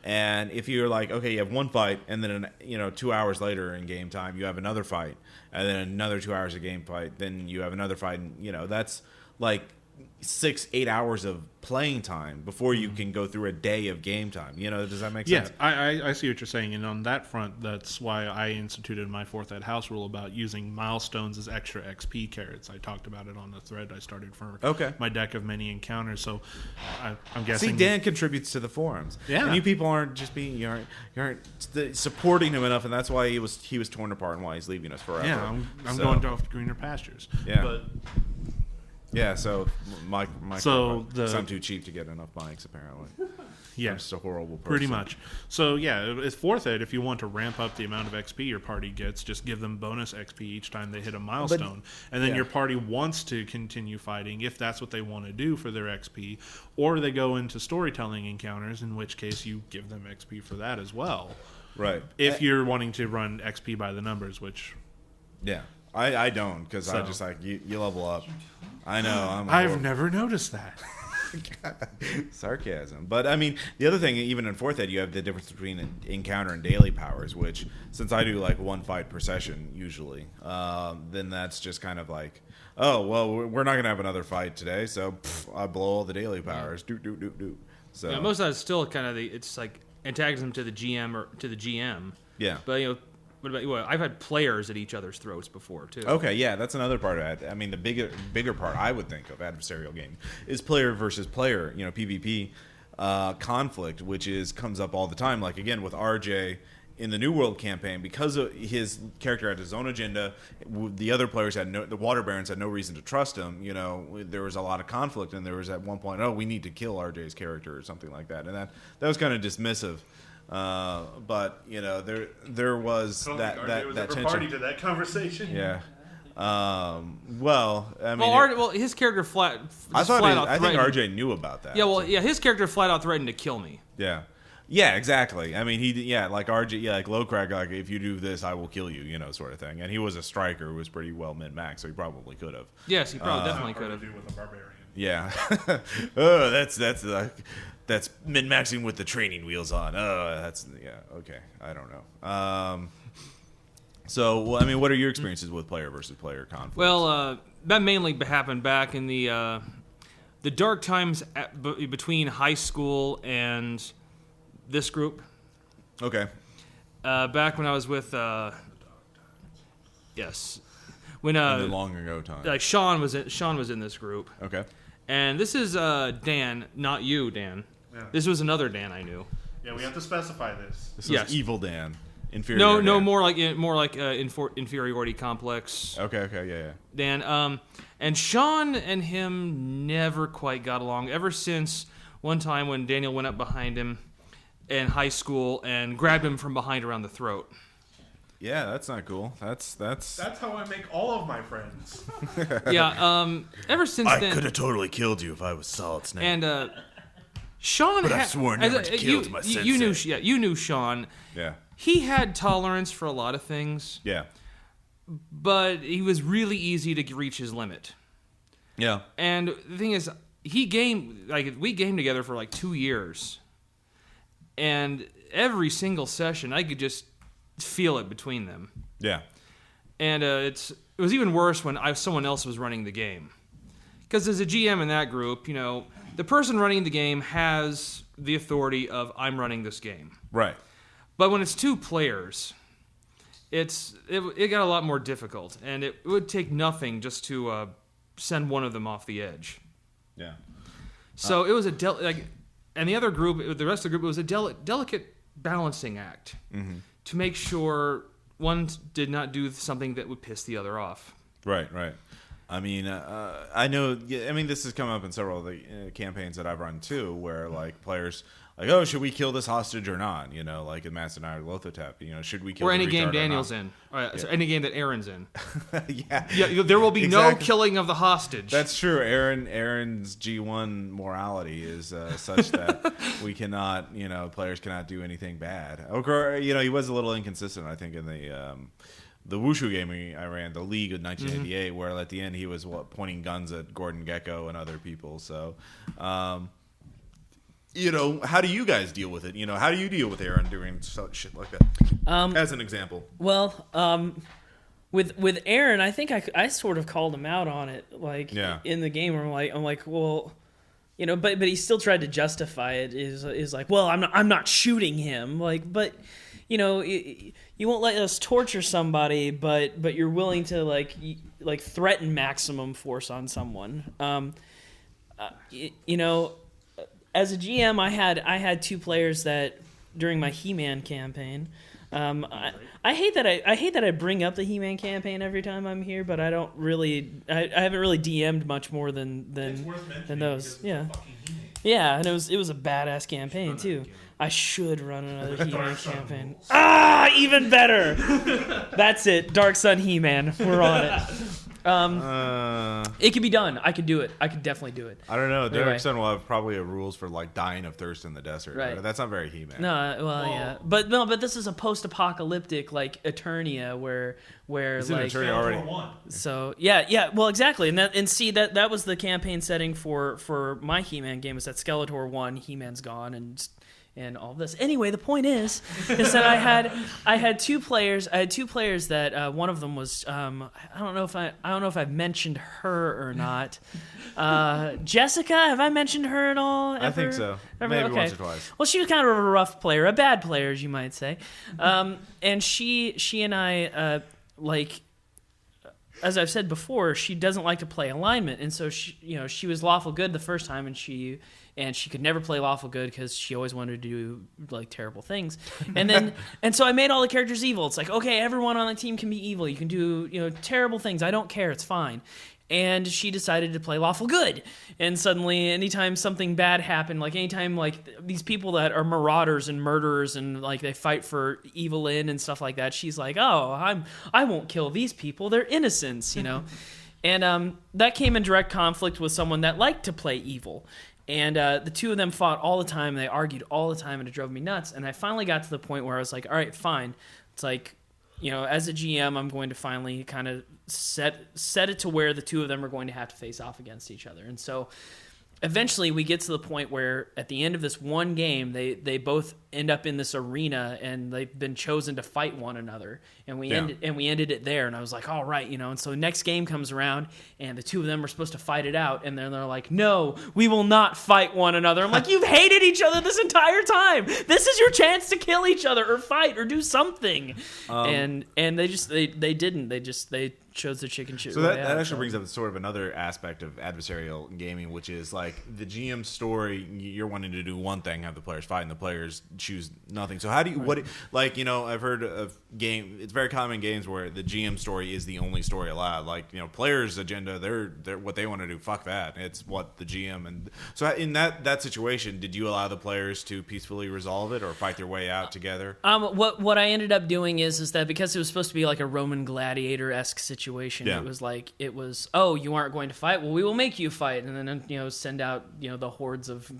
[SPEAKER 1] And if you're like, okay, you have one fight, and then 2 hours later in game time, you have another fight, and then another 2 hours of game fight, then you have another fight, and that's like 6-8 hours of playing time before you can go through a day of game time. Does that make sense?
[SPEAKER 4] Yeah, I see what you're saying, and on that front, that's why I instituted my fourth ed house rule about using milestones as extra XP carrots. I talked about it on the thread I started for my deck of many encounters. So I'm guessing.
[SPEAKER 1] See, Dan contributes to the forums.
[SPEAKER 4] Yeah,
[SPEAKER 1] and you people aren't just being you aren't supporting him enough, and that's why he was torn apart and why he's leaving us forever.
[SPEAKER 4] Yeah, I'm going off to greener pastures.
[SPEAKER 1] Yeah.
[SPEAKER 4] But
[SPEAKER 1] yeah, so Mike
[SPEAKER 4] So
[SPEAKER 1] I'm too cheap to get enough mics, apparently.
[SPEAKER 4] Yeah,
[SPEAKER 1] I'm just a horrible person.
[SPEAKER 4] pretty much. So yeah, it's fourth ed. If you want to ramp up the amount of XP your party gets, just give them bonus XP each time they hit a milestone, and then your party wants to continue fighting if that's what they want to do for their XP, or they go into storytelling encounters, in which case you give them XP for that as well.
[SPEAKER 1] Right.
[SPEAKER 4] If you're wanting to run XP by the numbers, which
[SPEAKER 1] Yeah. I don't, because I just like, you level up. I know.
[SPEAKER 4] I've never noticed that.
[SPEAKER 1] Sarcasm. But I mean, the other thing, even in fourth ed, you have the difference between an encounter and daily powers, which since I do like one fight per session usually, then that's just kind of like, oh, well, we're not going to have another fight today, so I blow all the daily powers. Do. So
[SPEAKER 2] Yeah, most of that's still kind of it's like antagonism to the GM or to the GM.
[SPEAKER 1] Yeah.
[SPEAKER 2] But what about I've had players at each other's throats before too.
[SPEAKER 1] Okay, yeah, that's another part of it. I mean, the bigger part I would think of adversarial game is player versus player, PvP conflict, which comes up all the time. Like again with RJ in the New World campaign, because of his character had his own agenda, the other players the Water Barons had no reason to trust him. There was a lot of conflict, and there was at one point, oh, we need to kill RJ's character or something like that, and that was kind of dismissive. But there was that tension.
[SPEAKER 4] party to that conversation.
[SPEAKER 1] Yeah. Well, I mean,
[SPEAKER 2] his character I
[SPEAKER 1] think RJ knew about that.
[SPEAKER 2] Yeah, well, yeah, his character flat out threatened to kill me.
[SPEAKER 1] Yeah. Yeah, exactly. I mean, like RJ, like Lowcrack, like if you do this, I will kill you, sort of thing. And he was a striker who was pretty well min-max, so he probably could have.
[SPEAKER 2] Yes, he probably definitely could have.
[SPEAKER 4] With a barbarian.
[SPEAKER 1] Yeah. Oh, that's min-maxing with the training wheels on. Oh, okay. I don't know. So, well, I mean, what are your experiences with player versus player conflict?
[SPEAKER 2] Well, that mainly happened back in the the dark times between high school and this group.
[SPEAKER 1] Okay.
[SPEAKER 2] Back when I was with, yes, when
[SPEAKER 1] In the long ago time.
[SPEAKER 2] like Sean was in this group,
[SPEAKER 1] Okay.
[SPEAKER 2] and this is Dan, not you, Dan.
[SPEAKER 4] Yeah.
[SPEAKER 2] This was another Dan I knew.
[SPEAKER 4] Yeah, we have to specify this.
[SPEAKER 1] This
[SPEAKER 2] Yes.
[SPEAKER 1] is Evil Dan. Inferior
[SPEAKER 2] No,
[SPEAKER 1] Dan.
[SPEAKER 2] more like inferiority complex.
[SPEAKER 1] Okay, yeah.
[SPEAKER 2] Dan. And Sean and him never quite got along ever since one time when Daniel went up behind him in high school and grabbed him from behind around the throat.
[SPEAKER 1] Yeah, that's not cool. That's
[SPEAKER 4] That's how I make all of my friends.
[SPEAKER 2] Yeah, ever since then.
[SPEAKER 1] have totally killed you if I was Solid Snake.
[SPEAKER 2] And Sean
[SPEAKER 1] But I've sworn never to kill to my
[SPEAKER 2] you knew,
[SPEAKER 1] sensei.
[SPEAKER 2] you knew Sean.
[SPEAKER 1] yeah.
[SPEAKER 2] He had tolerance for a lot of things,
[SPEAKER 1] Yeah.
[SPEAKER 2] but he was really easy to reach his limit.
[SPEAKER 1] Yeah.
[SPEAKER 2] And the thing is, we gamed together for like 2 years, and every single session I could just feel it between them.
[SPEAKER 1] Yeah.
[SPEAKER 2] And it was even worse when someone else was running the game, because as a GM in that group, the person running the game has the authority of I'm running this game.
[SPEAKER 1] Right.
[SPEAKER 2] But when it's 2 players, it got a lot more difficult, and it would take nothing just to send one of them off the edge.
[SPEAKER 1] Yeah.
[SPEAKER 2] So it was and the other group, the rest of the group, it was a delicate balancing act to make sure one did not do something that would piss the other off.
[SPEAKER 1] Right. I mean, I know. I mean, this has come up in several of the campaigns that I've run too, where like players like, oh, should we kill this hostage or not? Like in Mass and I or Lothotep, should we kill?
[SPEAKER 2] Or
[SPEAKER 1] the
[SPEAKER 2] any game
[SPEAKER 1] retard
[SPEAKER 2] Daniel's
[SPEAKER 1] or
[SPEAKER 2] in, so any game that Aaron's in.
[SPEAKER 1] not? Yeah.
[SPEAKER 2] Yeah, there will be no killing of the hostage.
[SPEAKER 1] That's true. Aaron's G1 morality is such that we cannot, players cannot do anything bad. Or, he was a little inconsistent, I think, in the Wushu game I ran, the League of 1988, where at the end he was pointing guns at Gordon Gekko and other people. So, how do you guys deal with it? How do you deal with Aaron doing shit like that? As an example.
[SPEAKER 5] Well, with Aaron, I think I sort of called him out on it, in the game. Where I'm like, well, but he still tried to justify it. Is like, well, I'm not shooting him. But you won't let us torture somebody, but you're willing to like threaten maximum force on someone. As a GM, I had 2 players that during my He-Man campaign. I hate that I bring up the He-Man campaign every time I'm here, but I don't really I haven't really DM'd much more than those. Yeah. Yeah, and it was a badass campaign too. I should run another He-Man campaign. Even better. That's it. Dark Sun He-Man. We're on it. It can be done. I could do it. I could definitely do it.
[SPEAKER 1] I don't know.
[SPEAKER 5] Anyway.
[SPEAKER 1] Dark Sun will have probably rules for like dying of thirst in the desert.
[SPEAKER 5] Right.
[SPEAKER 1] That's not very He-Man.
[SPEAKER 5] No, yeah, but this is a post-apocalyptic like Eternia where
[SPEAKER 1] It's in
[SPEAKER 5] like
[SPEAKER 1] Eternia already.
[SPEAKER 5] so yeah, well exactly, and see that was the campaign setting for my He-Man game, is that Skeletor won, He-Man's gone, and all this. Anyway, the point is that I had 2 players. I had 2 players that one of them was I don't know if I've mentioned her or not. Jessica, have I mentioned her at all?
[SPEAKER 1] I think so. Maybe once or twice.
[SPEAKER 5] Well, she was kind of a rough player, a bad player, as you might say. And she and I as I've said before, she doesn't like to play alignment, and so she was lawful good the first time, and she could never play lawful good because she always wanted to do like terrible things. And so I made all the characters evil. It's like, okay, everyone on the team can be evil. You can do terrible things. I don't care. It's fine. And she decided to play lawful good. And suddenly, anytime something bad happened, like anytime like these people that are marauders and murderers and like they fight for Evelyn and stuff like that, she's like, oh, I won't kill these people. They're innocents, And that came in direct conflict with someone that liked to play evil. And the 2 of them fought all the time. They argued all the time, and it drove me nuts. And I finally got to the point where I was like, all right, fine. It's like, as a GM, I'm going to finally kind of set it to where the 2 of them are going to have to face off against each other. And so eventually we get to the point where at the end of this one game, they both end up in this arena and they've been chosen to fight one another, and we ended it there. And I was like, all right, and so the next game comes around and the two of them are supposed to fight it out, and then they're like, no, we will not fight one another. I'm like, you've hated each other this entire time. This is your chance to kill each other or fight or do something. And they didn't. They chose the chicken shit.
[SPEAKER 1] So that actually brings up sort of another aspect of adversarial gaming, which is like the GM story. You're wanting to do one thing, have the players fight, and the players choose nothing. So how do you I've heard of game. It's very common in games where the GM story is the only story allowed. Like players' agenda, they're what they want to do. Fuck that. It's what the GM and so in that situation, did you allow the players to peacefully resolve it or fight their way out together?
[SPEAKER 5] What I ended up doing is that because it was supposed to be like a Roman gladiator-esque situation.
[SPEAKER 1] Yeah.
[SPEAKER 5] It was oh, you aren't going to fight, well, we will make you fight, and then send out the hordes of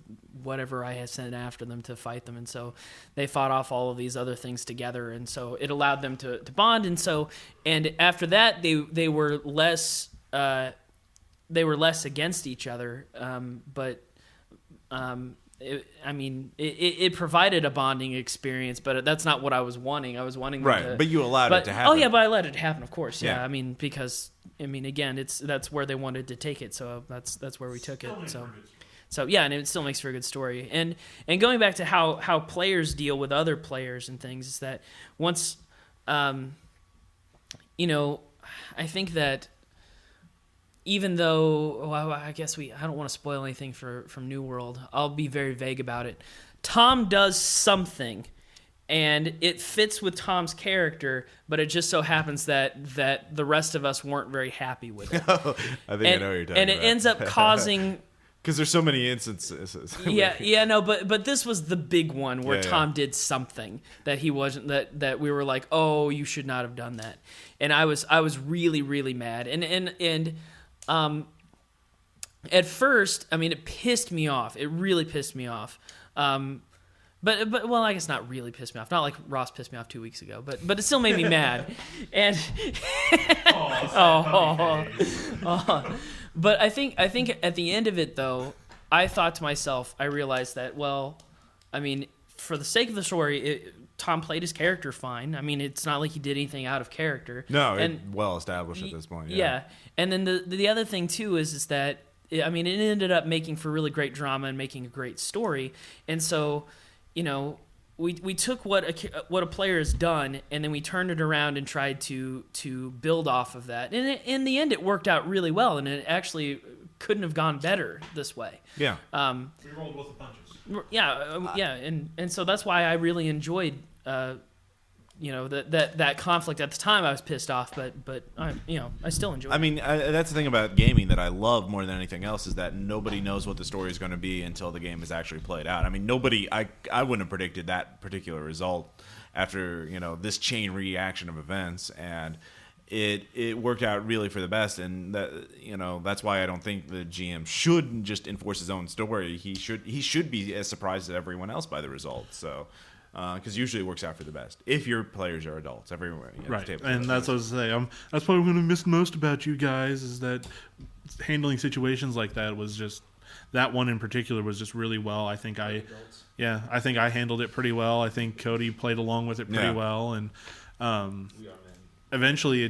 [SPEAKER 5] whatever I had sent after them to fight them, and so they fought off all of these other things together, and so it allowed them to bond, and after that they were less against each other, but it provided a bonding experience, but that's not what I was wanting. I was wanting them to,
[SPEAKER 1] but you allowed it to happen.
[SPEAKER 5] Oh yeah, but I let it happen, of course. Yeah,
[SPEAKER 1] Yeah.
[SPEAKER 5] Because again, that's where they wanted to take it, so that's where we took it. So yeah, and it still makes for a good story. And going back to how players deal with other players and things is that once, I think that. Even though, I guess I don't want to spoil anything from New World. I'll be very vague about it. Tom does something, and it fits with Tom's character, but it just so happens that the rest of us weren't very happy with it.
[SPEAKER 1] I think I know what you're talking about.
[SPEAKER 5] And it ends up causing...
[SPEAKER 1] Because there's so many instances.
[SPEAKER 5] But this was the big one where Tom did something that he wasn't, that we were like, oh, you should not have done that. And I was really, really mad. And at first, it pissed me off. It really pissed me off. But well, I guess not really pissed me off. Not like Ross pissed me off 2 weeks ago. But it still made me mad. And but I think at the end of it though, I thought to myself, I realized that for the sake of the story, Tom played his character fine. It's not like he did anything out of character.
[SPEAKER 1] No, it's well established at this point.
[SPEAKER 5] Yeah. And then the other thing too is that it ended up making for really great drama and making a great story. And so, we took what a player has done and then we turned it around and tried to build off of that. And in the end, it worked out really well, and it actually couldn't have gone better this way.
[SPEAKER 1] Yeah.
[SPEAKER 4] We rolled both the punches.
[SPEAKER 5] Yeah, and so that's why I really enjoyed, that conflict. At the time, I was pissed off, but I still enjoy it.
[SPEAKER 1] That's the thing about gaming that I love more than anything else is that nobody knows what the story is going to be until the game is actually played out. I wouldn't have predicted that particular result after this chain reaction of events, and it worked out really for the best, and that's why I don't think the GM should just enforce his own story. He should be as surprised as everyone else by the result. So, because usually it works out for the best if your players are adults. Everywhere,
[SPEAKER 4] right? And that's what I was saying. That's what I'm going to miss most about you guys is that handling situations like that was just that one in particular was just really well. I think I handled it pretty well. I think Cody played along with it pretty well, and eventually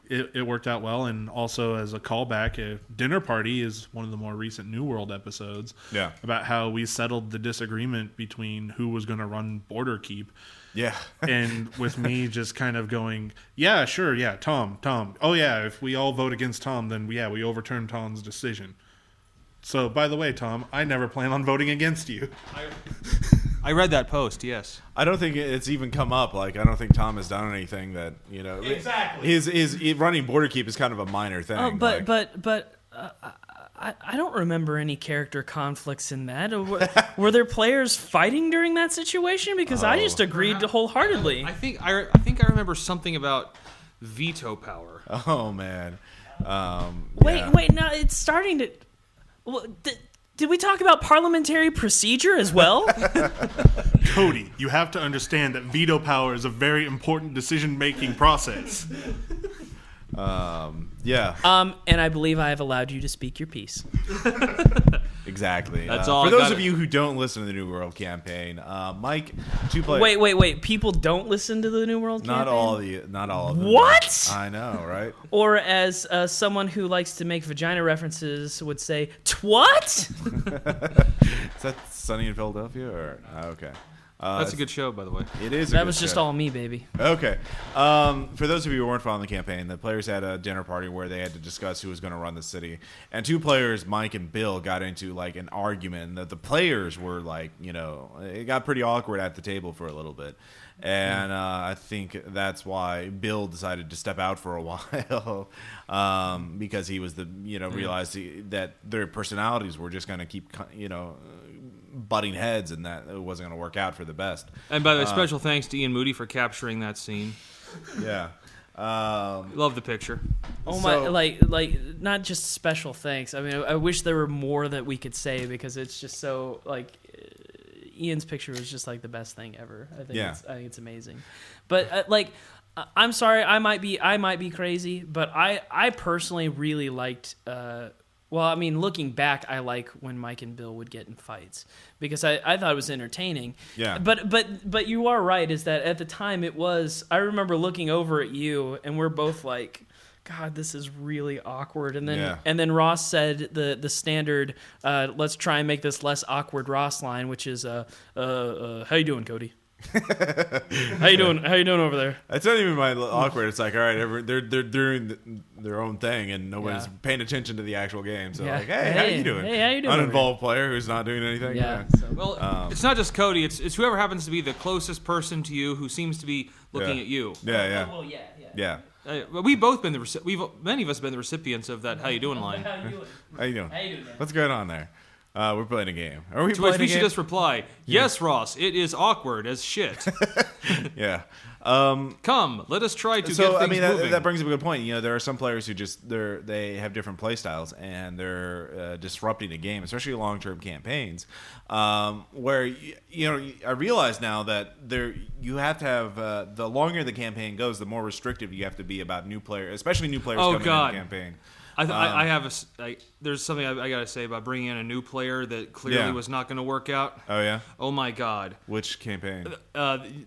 [SPEAKER 4] it worked out well. And also as a callback, a Dinner Party is one of the more recent New World episodes about how we settled the disagreement between who was going to run Border Keep.
[SPEAKER 1] Yeah.
[SPEAKER 4] And with me just kind of going, yeah, sure, yeah, Tom. Oh, yeah, if we all vote against Tom, then we overturn Tom's decision. So, by the way, Tom, I never plan on voting against you.
[SPEAKER 2] I read that post, yes.
[SPEAKER 1] I don't think it's even come up. I don't think Tom has done anything that,
[SPEAKER 4] Exactly.
[SPEAKER 1] His running Border Keep is kind of a minor thing.
[SPEAKER 5] Oh, but I don't remember any character conflicts in that. Were there players fighting during that situation? Because I just agreed wholeheartedly.
[SPEAKER 2] I think I remember something about veto power.
[SPEAKER 1] Oh, man.
[SPEAKER 5] Wait, no, it's starting to... Well, did we talk about parliamentary procedure as well?
[SPEAKER 4] Cody, you have to understand that veto power is a very important decision-making process.
[SPEAKER 1] Yeah,
[SPEAKER 5] And I believe I have allowed you to speak your piece.
[SPEAKER 1] exactly.
[SPEAKER 2] That's all
[SPEAKER 1] For
[SPEAKER 2] I
[SPEAKER 1] those
[SPEAKER 2] gotta-
[SPEAKER 1] of you who don't listen to the New World campaign, Mike, 2 players.
[SPEAKER 5] Wait. People don't listen to the New World
[SPEAKER 1] Not
[SPEAKER 5] campaign?
[SPEAKER 1] not all of them.
[SPEAKER 5] What?
[SPEAKER 1] I know, right?
[SPEAKER 5] Or as someone who likes to make vagina references would say, "Twat?"
[SPEAKER 1] Is that Sunny in Philadelphia or okay?
[SPEAKER 2] That's a good show, by the way.
[SPEAKER 1] It is.
[SPEAKER 5] That was just all me, baby.
[SPEAKER 1] Okay. For those of you who weren't following the campaign, the players had a dinner party where they had to discuss who was going to run the city. And 2 players, Mike and Bill, got into like an argument that the players were like, it got pretty awkward at the table for a little bit. And I think that's why Bill decided to step out for a while because he was realized that their personalities were just going to keep, butting heads, and that it wasn't going to work out for the best.
[SPEAKER 2] And by the way, special thanks to Ian Moody for capturing that scene.
[SPEAKER 1] Yeah.
[SPEAKER 2] Love the picture.
[SPEAKER 5] Oh
[SPEAKER 1] So-
[SPEAKER 5] my! Like, not just special thanks. I mean, I wish there were more that we could say because it's just so Ian's picture was just like the best thing ever. I think it's amazing. But I'm sorry, I might be crazy, but I personally really liked. Well, I mean, looking back, I like when Mike and Bill would get in fights because I thought it was entertaining.
[SPEAKER 1] Yeah.
[SPEAKER 5] But you are right, is that at the time it was. I remember looking over at you, and we're both like, God, this is really awkward. And then Ross said the standard, let's try and make this less awkward Ross line, which is, how you doing, Cody? How you doing over there?
[SPEAKER 1] It's not even my awkward. It's like, all right, they're doing their own thing, and nobody's paying attention to the actual game. So like, hey, how you doing?
[SPEAKER 5] Hey, how you doing?
[SPEAKER 1] Uninvolved player who's not doing anything.
[SPEAKER 5] Yeah. So,
[SPEAKER 2] Well, it's not just Cody. It's whoever happens to be the closest person to you who seems to be looking at you.
[SPEAKER 1] Yeah.
[SPEAKER 5] well,
[SPEAKER 1] Yeah.
[SPEAKER 2] We've both been many of us have been the recipients of that "How you doing" line.
[SPEAKER 5] How you doing?
[SPEAKER 1] How you doing?
[SPEAKER 5] How you doing, man?
[SPEAKER 1] What's going on there? We're playing a game. Are we
[SPEAKER 2] To which
[SPEAKER 1] playing
[SPEAKER 2] we
[SPEAKER 1] a
[SPEAKER 2] should
[SPEAKER 1] game?
[SPEAKER 2] just reply, "Yes, Ross, it is awkward as shit.
[SPEAKER 1] Yeah.
[SPEAKER 2] Come, let us try to get
[SPEAKER 1] So
[SPEAKER 2] things
[SPEAKER 1] I mean
[SPEAKER 2] moving."
[SPEAKER 1] that brings up a good point. There are some players who just they have different play styles and they're disrupting a game, especially long-term campaigns. Where I realize now that you have to have the longer the campaign goes, the more restrictive you have to be about new players, especially new players coming
[SPEAKER 2] God.
[SPEAKER 1] in the campaign.
[SPEAKER 2] I have there's something I got to say about bringing in a new player that clearly was not going to work out.
[SPEAKER 1] Oh yeah.
[SPEAKER 2] Oh my God.
[SPEAKER 1] Which campaign?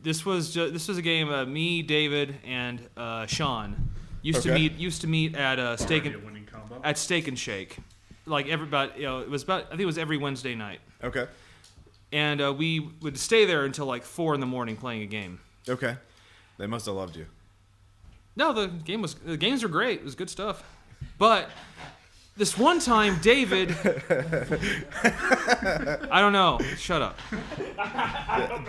[SPEAKER 2] This was a game. Me, David, and Sean used to meet at Steak and Shake. Like it was I think it was every Wednesday night.
[SPEAKER 1] Okay.
[SPEAKER 2] And we would stay there until like 4 a.m. playing a game.
[SPEAKER 1] Okay. They must have loved you.
[SPEAKER 2] No, the games were great. It was good stuff. But this one time, David, I don't know. Shut up.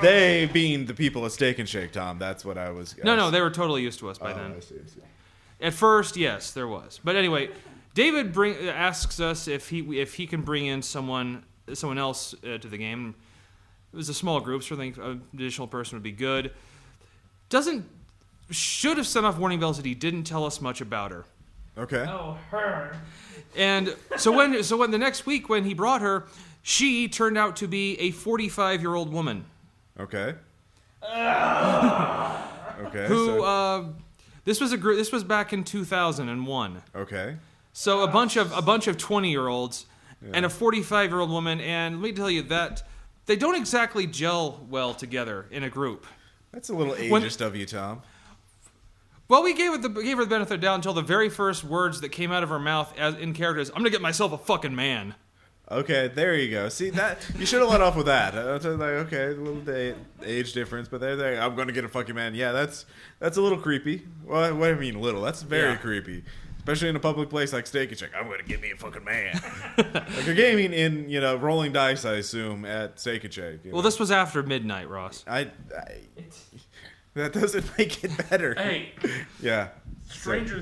[SPEAKER 1] They being the people at Steak and Shake, Tom. That's what I was.
[SPEAKER 2] No, they were totally used to us by then.
[SPEAKER 1] I see.
[SPEAKER 2] At first, yes, there was. But anyway, David asks us if he can bring in someone else to the game. It was a small group, so I think an additional person would be good. Should have set off warning bells that he didn't tell us much about her.
[SPEAKER 1] Okay.
[SPEAKER 5] Oh, her.
[SPEAKER 2] And so when the next week when he brought her, she turned out to be a 45-year-old woman.
[SPEAKER 1] Okay. Okay.
[SPEAKER 2] Who this was back in 2001.
[SPEAKER 1] Okay.
[SPEAKER 2] So a bunch of 20-year-olds and a 45-year-old woman, and let me tell you that they don't exactly gel well together in a group.
[SPEAKER 1] That's a little ageist of you, Tom.
[SPEAKER 2] Well, we gave her the benefit of the doubt until the very first words that came out of her mouth as in character is, "I'm gonna get myself a fucking man."
[SPEAKER 1] Okay, there you go. See that you should have let off with that. I was like, okay, a little age difference, but there. I'm gonna get a fucking man. Yeah, that's a little creepy. Well, what do you mean little? That's very creepy, especially in a public place like Steak and Shake. I'm gonna get me a fucking man. Like you're gaming in rolling dice, I assume, at Steak and Shake.
[SPEAKER 2] Well, this was after midnight, Ross.
[SPEAKER 1] That doesn't make it better.
[SPEAKER 4] Hey,
[SPEAKER 1] Yeah.
[SPEAKER 4] stranger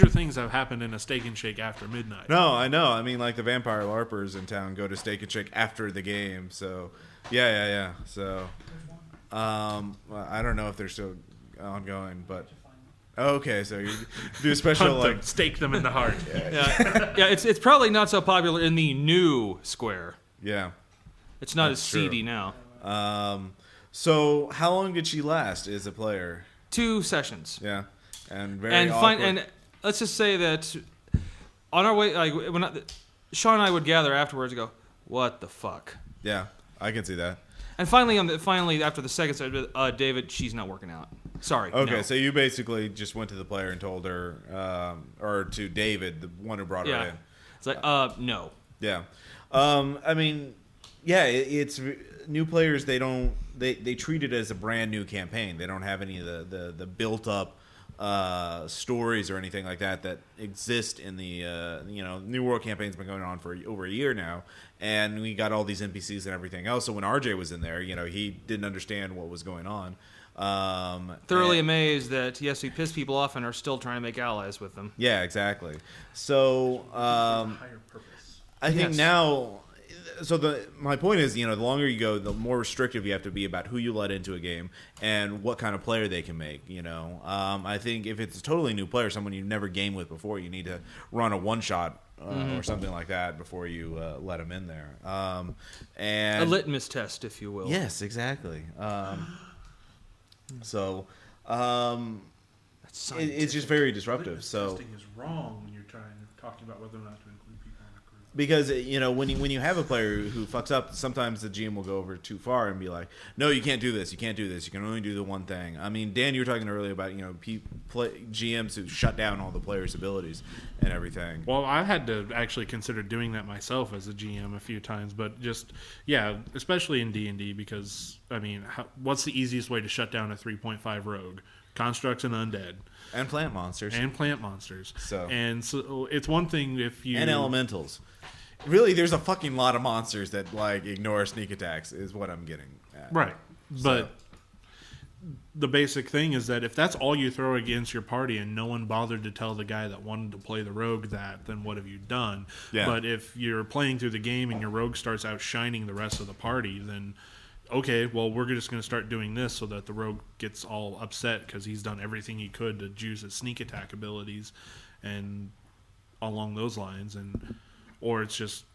[SPEAKER 4] things have happened in a Steak and Shake after midnight.
[SPEAKER 1] No, I know. I mean, like the vampire LARPers in town go to Steak and Shake after the game. So, yeah. So, well, I don't know if they're still ongoing, but okay. So you do a special
[SPEAKER 4] Hunt them, stake them in the heart.
[SPEAKER 2] Yeah, it's probably not so popular in the new square.
[SPEAKER 1] Yeah.
[SPEAKER 2] It's not
[SPEAKER 1] That's
[SPEAKER 2] as
[SPEAKER 1] true.
[SPEAKER 2] seedy now.
[SPEAKER 1] So how long did she last as a player?
[SPEAKER 2] 2 sessions.
[SPEAKER 1] Yeah. and very awkward.
[SPEAKER 2] And let's just say that on our way, like Sean and I would gather afterwards and go, "What the fuck?"
[SPEAKER 1] Yeah, I can see that.
[SPEAKER 2] And finally after the second set, David, she's not working out. Sorry.
[SPEAKER 1] Okay,
[SPEAKER 2] no.
[SPEAKER 1] so you basically just went to the player and told her, or to David, the one who brought her in.
[SPEAKER 2] It's like, no.
[SPEAKER 1] Yeah. I mean, yeah, it's new players. They treat it as a brand new campaign. They don't have any of the built up stories or anything like that exist in the New World campaign's been going on for over a year now, and we got all these NPCs and everything else. So when RJ was in there, he didn't understand what was going on.
[SPEAKER 2] Thoroughly amazed that yes, we piss people off and are still trying to make allies with them.
[SPEAKER 1] Yeah, exactly. So
[SPEAKER 4] higher purpose.
[SPEAKER 1] I think
[SPEAKER 2] Yes.
[SPEAKER 1] now, so my point is, the longer you go, the more restrictive you have to be about who you let into a game and what kind of player they can make. I think if it's a totally new player, someone you've never gamed with before, you need to run a one shot or something like that before you let them in there. And
[SPEAKER 2] A litmus test, if you will.
[SPEAKER 1] yes, exactly. So it's just very disruptive.
[SPEAKER 4] Litmus
[SPEAKER 1] So.
[SPEAKER 4] testing is wrong when you're talking about whether or not to include people in a group.
[SPEAKER 1] Because when you have a player who fucks up, sometimes the GM will go over too far and be like, "No, you can't do this. You can't do this. You can only do the one thing." I mean, Dan, you were talking earlier about GMs who shut down all the players' abilities and everything.
[SPEAKER 4] Well, I had to actually consider doing that myself as a GM a few times, but especially in D&D, because I mean, what's the easiest way to shut down a 3.5 rogue? Constructs and undead.
[SPEAKER 1] And plant monsters. So
[SPEAKER 4] it's one thing if you
[SPEAKER 1] and elementals. Really, there's a fucking lot of monsters that ignore sneak attacks. Is what I'm getting at.
[SPEAKER 4] right, but the basic thing is that if that's all you throw against your party and no one bothered to tell the guy that wanted to play the rogue that, then what have you done?
[SPEAKER 1] Yeah.
[SPEAKER 4] But if you're playing through the game and your rogue starts outshining the rest of the party, then okay, well, we're just going to start doing this so that the rogue gets all upset because he's done everything he could to use his sneak attack abilities and along those lines, or it's just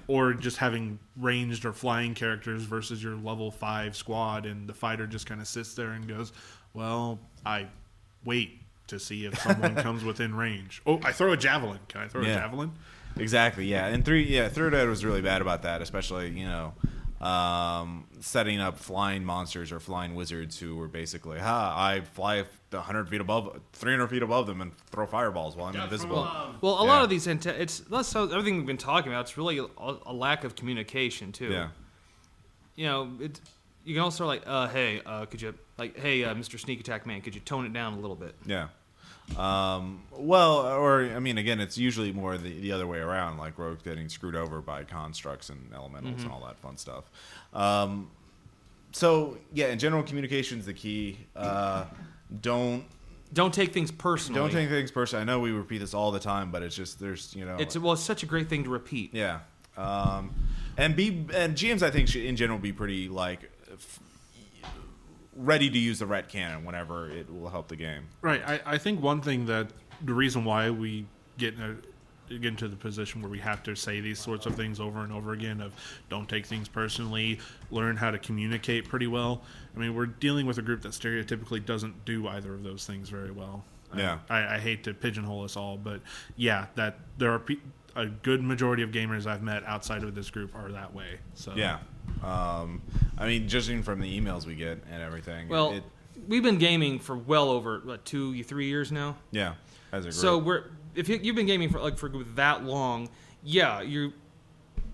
[SPEAKER 4] or just having ranged or flying characters versus your level 5 squad, and the fighter just kind of sits there and goes, well, I wait to see if someone comes within range. Oh, I throw a javelin. Can I throw a javelin?
[SPEAKER 1] Exactly. Yeah, and Third Ed was really bad about that, especially setting up flying monsters or flying wizards who were basically, I fly 300 feet above them and throw fireballs while I'm invisible.
[SPEAKER 2] Well, a lot of these, it's that's how everything we've been talking about. It's really a lack of communication too.
[SPEAKER 1] Yeah.
[SPEAKER 2] You can also hey, could you Mr. Sneak Attack Man, could you tone it down a little bit?
[SPEAKER 1] Yeah. Again, it's usually more the other way around, like rogues getting screwed over by constructs and elementals and all that fun stuff. In general, communication's the key. Don't
[SPEAKER 2] take things personally.
[SPEAKER 1] Don't take things personally. I know we repeat this all the time, but it's just it's
[SPEAKER 2] such a great thing to repeat.
[SPEAKER 1] Yeah. And GMs, I think, should in general be pretty ready to use the ret cannon whenever it will help the game.
[SPEAKER 4] Right. I think one thing that the reason why we get into the position where we have to say these sorts of things over and over again of don't take things personally, learn how to communicate pretty well. I mean, we're dealing with a group that stereotypically doesn't do either of those things very well.
[SPEAKER 1] Yeah.
[SPEAKER 4] I hate to pigeonhole us all, but that there are a good majority of gamers I've met outside of this group are that way. So
[SPEAKER 1] yeah. Judging from the emails we get and everything.
[SPEAKER 2] Well, we've been gaming for well over 2-3 years now.
[SPEAKER 1] Yeah, as a group.
[SPEAKER 2] So if you've been gaming for a group that long, you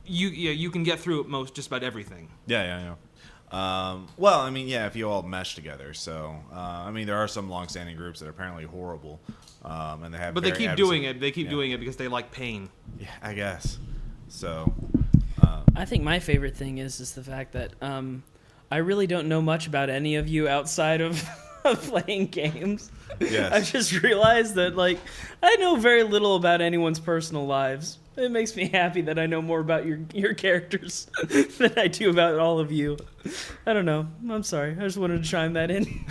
[SPEAKER 2] can get through it just about everything.
[SPEAKER 1] Yeah. If you all mesh together. So, there are some long-standing groups that are apparently horrible, and they have.
[SPEAKER 2] But they keep doing it. They keep doing it because they like pain.
[SPEAKER 1] Yeah, I guess. So.
[SPEAKER 5] I think my favorite thing is the fact that I really don't know much about any of you outside of playing games.
[SPEAKER 1] Yes.
[SPEAKER 5] I've just realized that I know very little about anyone's personal lives. It makes me happy that I know more about your characters than I do about all of you. I don't know. I'm sorry. I just wanted to chime that in.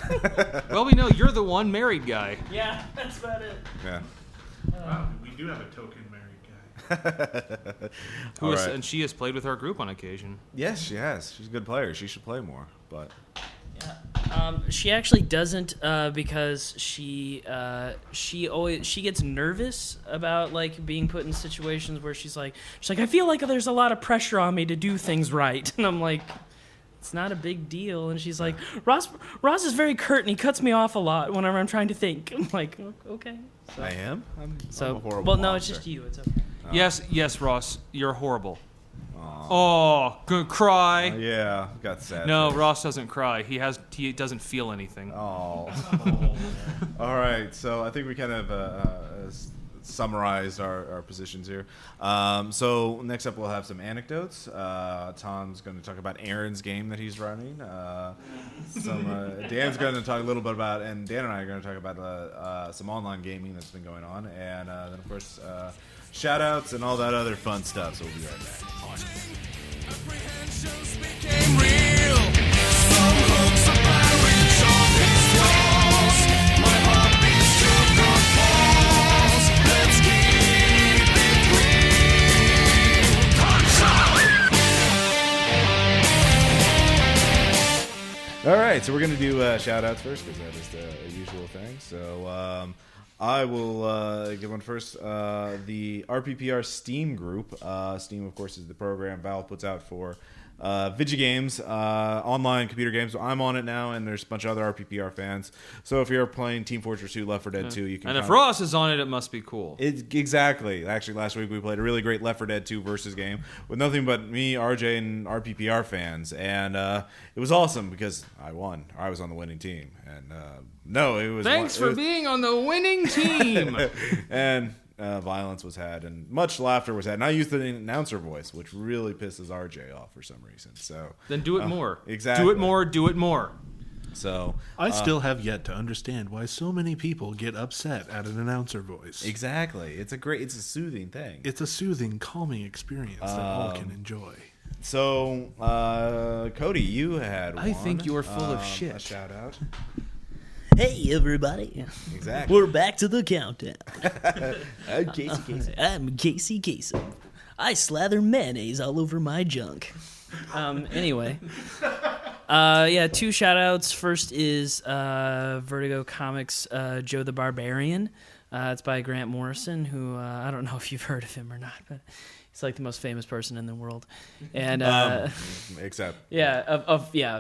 [SPEAKER 2] Well, we know you're the one married guy.
[SPEAKER 5] Yeah, that's about it.
[SPEAKER 1] Yeah.
[SPEAKER 4] Wow, we do have a token married guy.
[SPEAKER 2] And she has played with our group on occasion.
[SPEAKER 1] Yes, she has. She's a good player. She should play more. But
[SPEAKER 5] She actually doesn't because she gets nervous about like being put in situations where she's like I feel like there's a lot of pressure on me to do things right, and I'm like, it's not a big deal. And she's like, Ross is very curt and he cuts me off a lot whenever I'm trying to think. I'm like, okay. So,
[SPEAKER 1] I am. I'm
[SPEAKER 5] so
[SPEAKER 1] a horrible
[SPEAKER 5] well, no,
[SPEAKER 1] monster.
[SPEAKER 5] it's just you. It's okay.
[SPEAKER 2] Yes, Ross, you're horrible. Oh, gonna cry.
[SPEAKER 1] Yeah, got sad.
[SPEAKER 2] No,
[SPEAKER 1] face.
[SPEAKER 2] Ross doesn't cry. He doesn't feel anything.
[SPEAKER 1] Oh. All right. So I think we kind of summarized our positions here. So next up, we'll have some anecdotes. Tom's going to talk about Aaron's game that he's running. Dan's going to talk a little bit about, and Dan and I are going to talk about some online gaming that's been going on, and then of course shout outs and all that other fun stuff. So we'll be right back.
[SPEAKER 6] Apprehensions became real. Some hooks are buried on his walls. My heart beats to the pulse. Let's keep it real.
[SPEAKER 1] All right, so we're going to do shout outs first because that is the usual thing. So I will give one first. The RPPR Steam group. Steam, of course, is the program Valve puts out for video games, online computer games. So I'm on it now, and there's a bunch of other RPPR fans. So if you're playing Team Fortress 2, Left 4 Dead 2, you can.
[SPEAKER 2] And if Ross is on it, it must be cool.
[SPEAKER 1] Exactly. Actually, last week we played a really great Left 4 Dead 2 versus game with nothing but me, RJ, and RPPR fans, and it was awesome because I won. I was on the winning team, and no, it was.
[SPEAKER 2] Thanks for being on the winning team.
[SPEAKER 1] And violence was had, and much laughter was had. And I used the announcer voice, which really pisses RJ off for some reason. So
[SPEAKER 2] Then do it more.
[SPEAKER 1] Exactly.
[SPEAKER 2] Do it more. Do it more.
[SPEAKER 1] So
[SPEAKER 4] I still have yet to understand why so many people get upset at an announcer voice.
[SPEAKER 1] exactly, it's a soothing thing.
[SPEAKER 4] It's a soothing, calming experience that all can enjoy.
[SPEAKER 1] So Cody, you had.
[SPEAKER 2] I think you're full of
[SPEAKER 1] a
[SPEAKER 2] shit.
[SPEAKER 1] shout out.
[SPEAKER 7] Hey, everybody.
[SPEAKER 1] Exactly.
[SPEAKER 7] We're back to the countdown.
[SPEAKER 1] I'm Casey Casey.
[SPEAKER 7] I'm Casey Kasem. I slather mayonnaise all over my junk.
[SPEAKER 5] Anyway, yeah, two shout outs. First is Vertigo Comics Joe the Barbarian. It's by Grant Morrison, who I don't know if you've heard of him or not, but he's like the most famous person in the world. And
[SPEAKER 1] Except
[SPEAKER 5] yeah,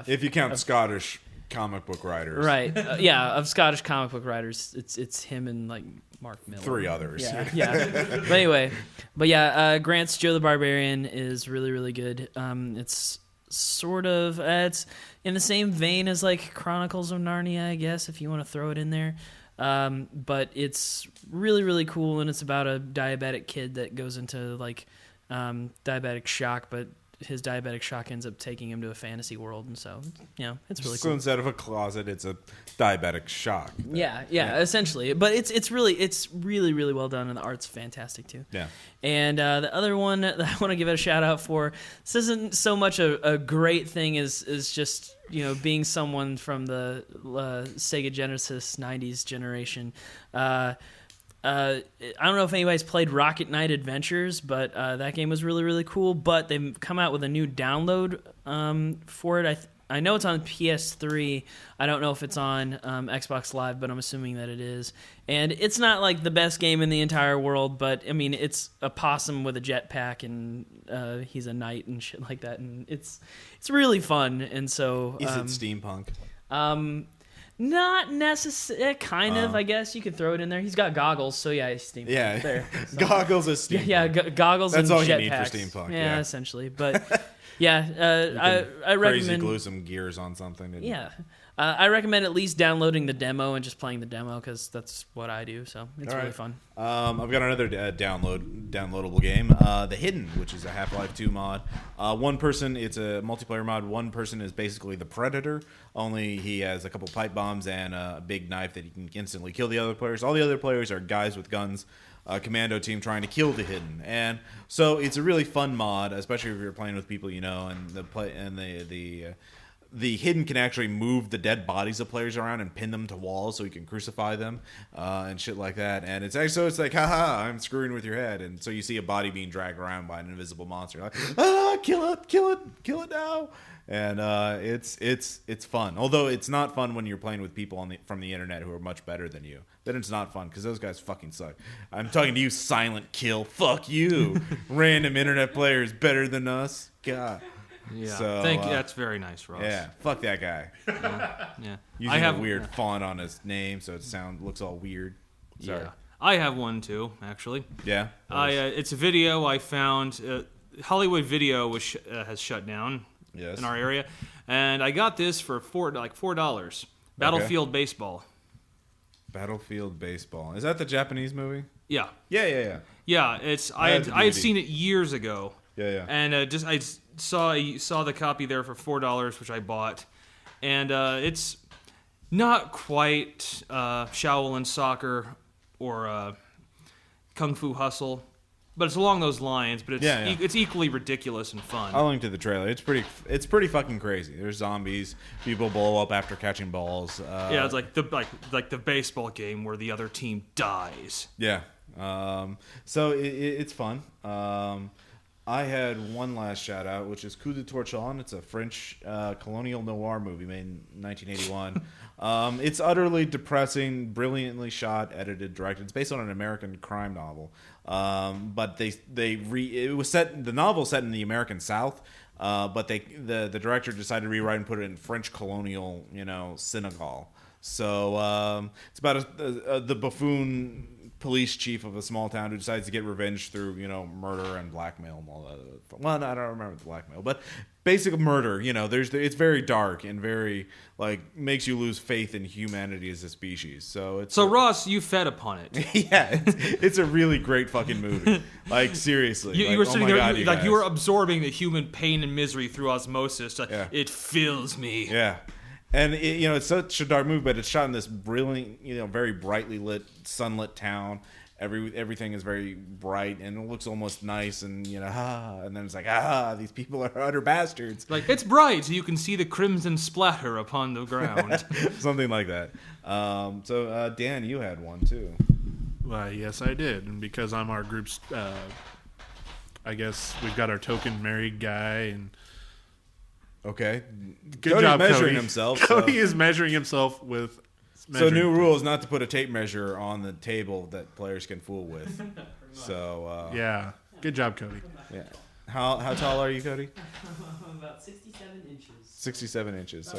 [SPEAKER 1] if you count Scottish comic book writers,
[SPEAKER 5] right, of Scottish comic book writers, it's him and like Mark Miller.
[SPEAKER 1] 3 others.
[SPEAKER 5] Yeah. But anyway, Grant's Joe the Barbarian is really, really good. It's sort of it's in the same vein as like Chronicles of Narnia, I guess, if you want to throw it in there. But it's really, really cool, and it's about a diabetic kid that goes into like diabetic shock, but his diabetic shock ends up taking him to a fantasy world, and so it's really
[SPEAKER 1] So
[SPEAKER 5] cool.
[SPEAKER 1] instead of a closet, it's a diabetic shock.
[SPEAKER 5] Yeah, essentially. But it's really, really well done, and the art's fantastic too.
[SPEAKER 1] Yeah.
[SPEAKER 5] And the other one that I want to give it a shout out for, this isn't so much a great thing as just being someone from the Sega Genesis 90s generation. I don't know if anybody's played Rocket Knight Adventures, but that game was really, really cool. But they've come out with a new download for it. I know it's on PS3. I don't know if it's on Xbox Live, but I'm assuming that it is. And it's not like the best game in the entire world, but I mean, it's a possum with a jetpack, and he's a knight and shit like that, and it's really fun. And so,
[SPEAKER 1] Is it steampunk?
[SPEAKER 5] Not necessarily. Kind of, I guess you could throw it in there. He's got goggles, so yeah, he's steampunk.
[SPEAKER 1] Yeah.
[SPEAKER 5] There. So.
[SPEAKER 1] Goggles is steampunk.
[SPEAKER 5] Yeah, goggles.
[SPEAKER 1] That's
[SPEAKER 5] and
[SPEAKER 1] all you
[SPEAKER 5] jetpacks.
[SPEAKER 1] need for steampunk.
[SPEAKER 5] Yeah,
[SPEAKER 1] Yeah.
[SPEAKER 5] essentially. But yeah, I
[SPEAKER 1] Crazy
[SPEAKER 5] recommend.
[SPEAKER 1] glue some gears on something. And
[SPEAKER 5] Yeah, I recommend at least downloading the demo and just playing the demo because that's what I do. So it's
[SPEAKER 1] All
[SPEAKER 5] really
[SPEAKER 1] right.
[SPEAKER 5] fun.
[SPEAKER 1] I've got another downloadable game, The Hidden, which is a Half-Life 2 mod. One person, it's a multiplayer mod. One person is basically the Predator, only he has a couple pipe bombs and a big knife that he can instantly kill the other players. All the other players are guys with guns, commando team trying to kill the Hidden. And so it's a really fun mod, especially if you're playing with people you know, and the Hidden can actually move the dead bodies of players around and pin them to walls so you can crucify them and shit like that. And it's actually, so it's like, haha, I'm screwing with your head. And so you see a body being dragged around by an invisible monster. Like, kill it now. and it's fun. Although it's not fun when you're playing with people from the internet who are much better than you. Then it's not fun because those guys fucking suck. I'm talking to you, Silent Kill. Fuck you, random internet players better than us. God.
[SPEAKER 2] Yeah,
[SPEAKER 1] So,
[SPEAKER 2] thank you. That's very nice, Ross.
[SPEAKER 1] Yeah, fuck that guy.
[SPEAKER 2] Yeah.
[SPEAKER 1] Using a weird font on his name, so it looks all weird. Sorry.
[SPEAKER 2] Yeah. I have one too, actually.
[SPEAKER 1] Yeah.
[SPEAKER 2] It's a video I found. Hollywood Video has shut down
[SPEAKER 1] Yes.
[SPEAKER 2] in our area, and I got this for $4. Battlefield Baseball.
[SPEAKER 1] Battlefield Baseball. Is that the Japanese movie?
[SPEAKER 2] Yeah,
[SPEAKER 1] Yeah.
[SPEAKER 2] yeah. I
[SPEAKER 1] had the
[SPEAKER 2] had
[SPEAKER 1] DVD.
[SPEAKER 2] seen it years ago.
[SPEAKER 1] Yeah.
[SPEAKER 2] And I saw the copy there for $4, which I bought, and it's not quite Shaolin Soccer or Kung Fu Hustle, but it's along those lines. But it's it's equally ridiculous and fun.
[SPEAKER 1] I'll link to the trailer. It's pretty fucking crazy. There's zombies. People blow up after catching balls.
[SPEAKER 2] Yeah, it's like the baseball game where the other team dies.
[SPEAKER 1] Yeah. So it's fun. I had one last shout out, which is Coup de Torchon. It's a French colonial noir movie made in 1981. It's utterly depressing, brilliantly shot, edited, directed. It's based on an American crime novel, but the novel set in the American South. But the director decided to rewrite and put it in French colonial, Senegal. So it's about the buffoon police chief of a small town who decides to get revenge through murder and blackmail and all that. Well, no, I don't remember the blackmail, but basic murder. It's very dark and very makes you lose faith in humanity as a species. So
[SPEAKER 2] Ross, you fed upon it.
[SPEAKER 1] Yeah, it's a really great fucking movie. Seriously,
[SPEAKER 2] You were sitting there,
[SPEAKER 1] God,
[SPEAKER 2] you were absorbing the human pain and misery through osmosis. It fills me.
[SPEAKER 1] Yeah. And it's such a dark movie, but it's shot in this brilliant, very brightly lit, sunlit town. Everything is very bright and it looks almost nice, and and then it's these people are utter bastards.
[SPEAKER 2] It's bright, so you can see the crimson splatter upon the ground.
[SPEAKER 1] Something like that. So Dan, you had one too.
[SPEAKER 4] Well, yes, I did, and because I'm our group's, I guess we've got our token married guy and.
[SPEAKER 1] Okay.
[SPEAKER 4] Good
[SPEAKER 1] Cody's
[SPEAKER 4] job,
[SPEAKER 1] measuring
[SPEAKER 4] Cody.
[SPEAKER 1] himself.
[SPEAKER 4] Cody is measuring himself with.
[SPEAKER 1] So new rule is not to put a tape measure on the table that players can fool with. So
[SPEAKER 4] yeah, good job, Cody.
[SPEAKER 1] Yeah. How tall are you, Cody?
[SPEAKER 5] About 67 inches.
[SPEAKER 1] 67 inches. So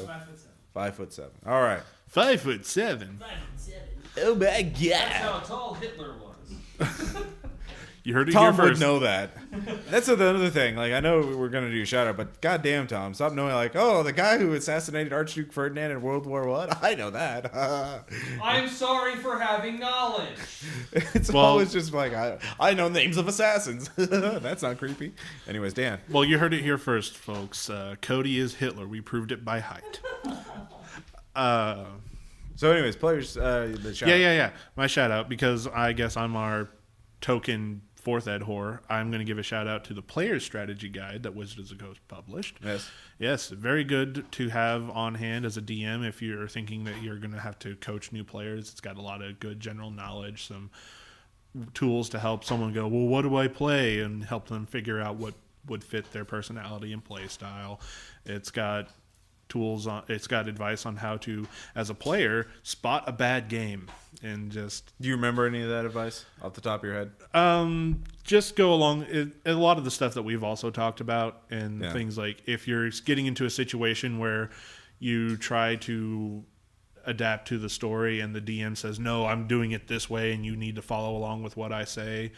[SPEAKER 5] 5'7".
[SPEAKER 1] 5'7". All right.
[SPEAKER 4] 5'7".
[SPEAKER 5] 5'7".
[SPEAKER 1] Oh my God.
[SPEAKER 2] That's how tall Hitler was.
[SPEAKER 4] You heard it
[SPEAKER 1] Tom
[SPEAKER 4] here
[SPEAKER 1] would
[SPEAKER 4] first.
[SPEAKER 1] know that. That's another thing. I know we're gonna do a shout out, but goddamn, Tom, stop knowing. The guy who assassinated Archduke Ferdinand in World War What? I know that.
[SPEAKER 2] I'm sorry for having knowledge.
[SPEAKER 1] It's always just I know names of assassins. That's not creepy. Anyways, Dan.
[SPEAKER 4] Well, you heard it here first, folks. Cody is Hitler. We proved it by height.
[SPEAKER 1] So, anyways, players. The shout out.
[SPEAKER 4] Yeah. My shout out, because I guess I'm our token fourth ed whore. I'm going to give a shout out to the Player's Strategy Guide that Wizards of the Coast published. Yes, very good to have on hand as a DM if you're thinking that you're going to have to coach new players. It's got a lot of good general knowledge, some tools to help someone go, well, what do I play? And help them figure out what would fit their personality and play style. It's got it's got advice on how to, as a player, spot a bad game and just.
[SPEAKER 1] Do you remember any of that advice off the top of your head?
[SPEAKER 4] Just go along. A lot of the stuff that we've also talked about, and things like if you're getting into a situation where you try to adapt to the story and the DM says, no, I'm doing it this way and you need to follow along with what I say.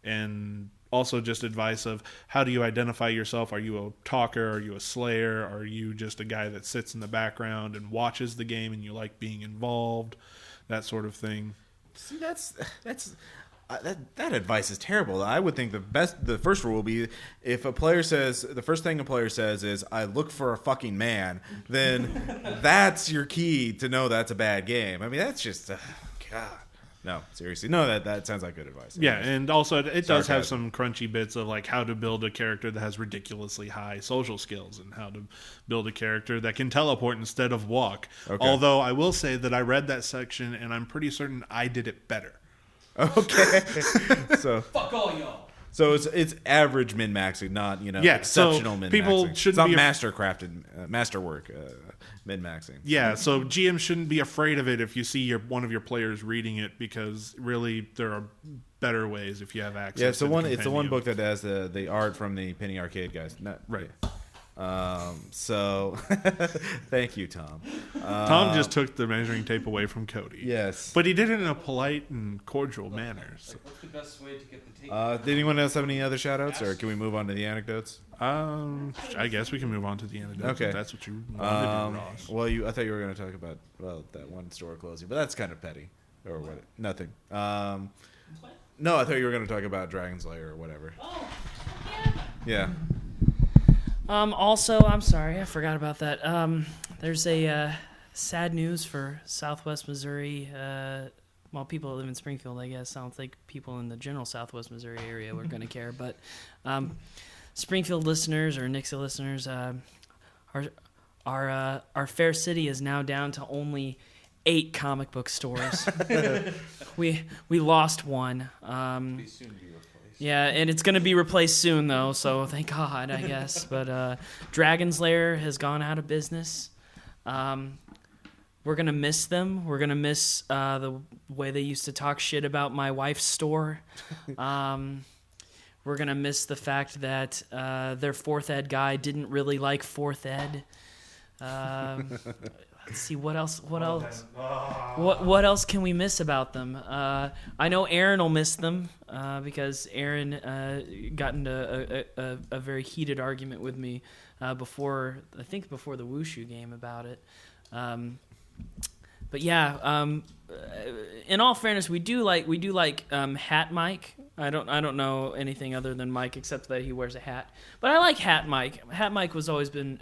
[SPEAKER 4] And also just advice of how do you identify yourself? Are you a talker? Are you a slayer? Are you just a guy that sits in the background and watches the game and you like being involved? That sort of thing.
[SPEAKER 1] See, that advice is terrible. I would think the first rule will be if the first thing a player says is I look for a fucking man, then that's your key to know that's a bad game. I mean, that's just God. No, seriously. No, that sounds like good advice.
[SPEAKER 4] Yeah, and also it does have some crunchy bits of how to build a character that has ridiculously high social skills and how to build a character that can teleport instead of walk. Okay. Although I will say that I read that section and I'm pretty certain I did it better.
[SPEAKER 1] Okay. So
[SPEAKER 2] fuck all y'all.
[SPEAKER 1] So it's average min maxing, not
[SPEAKER 4] Yeah, so
[SPEAKER 1] exceptional min maxing.
[SPEAKER 4] people
[SPEAKER 1] It's
[SPEAKER 4] shouldn't
[SPEAKER 1] not
[SPEAKER 4] be
[SPEAKER 1] masterwork min maxing.
[SPEAKER 4] Yeah, so GM shouldn't be afraid of it if you see one of your players reading it, because really there are better ways if you have access.
[SPEAKER 1] Yeah, it's the
[SPEAKER 4] to
[SPEAKER 1] one. It's the one
[SPEAKER 4] compendium.
[SPEAKER 1] book that has the art from the Penny Arcade guys.
[SPEAKER 4] Right.
[SPEAKER 1] So thank you, Tom.
[SPEAKER 4] Tom just took the measuring tape away from Cody.
[SPEAKER 1] Yes.
[SPEAKER 4] But he did it in a polite and cordial manner. So.
[SPEAKER 2] What's the best way to get the tape?
[SPEAKER 1] Did anyone else have any other shout outs, or can we move on to the anecdotes?
[SPEAKER 4] I guess we can move on to the anecdotes.
[SPEAKER 1] Okay.
[SPEAKER 4] If that's what you wanted to do, Ross.
[SPEAKER 1] Well, I thought you were going to talk about that one store closing, but that's kind of petty, or what? Nothing. No, I thought you were going to talk about Dragon's Lair or whatever.
[SPEAKER 5] Oh,
[SPEAKER 1] Yeah.
[SPEAKER 5] Also, I'm sorry, I forgot about that. There's a sad news for Southwest Missouri. Well, people that live in Springfield, I guess. I don't think people in the general Southwest Missouri area were going to care, but Springfield listeners or Nixie listeners, our fair city is now down to only 8 comic book stores. we lost one. Yeah, and it's going to be replaced soon, though, so thank God, I guess. But Dragon's Lair has gone out of business. We're going to miss them. We're going to miss the way they used to talk shit about my wife's store. We're going to miss the fact that their 4th Ed guy didn't really like 4th Ed. Let's see, what else? What else can we miss about them? I know Aaron will miss them because Aaron got into a very heated argument with me before the Wushu game about it. But yeah, in all fairness, we do like Hat Mike. I don't know anything other than Mike except that he wears a hat. But I like Hat Mike. Hat Mike has always been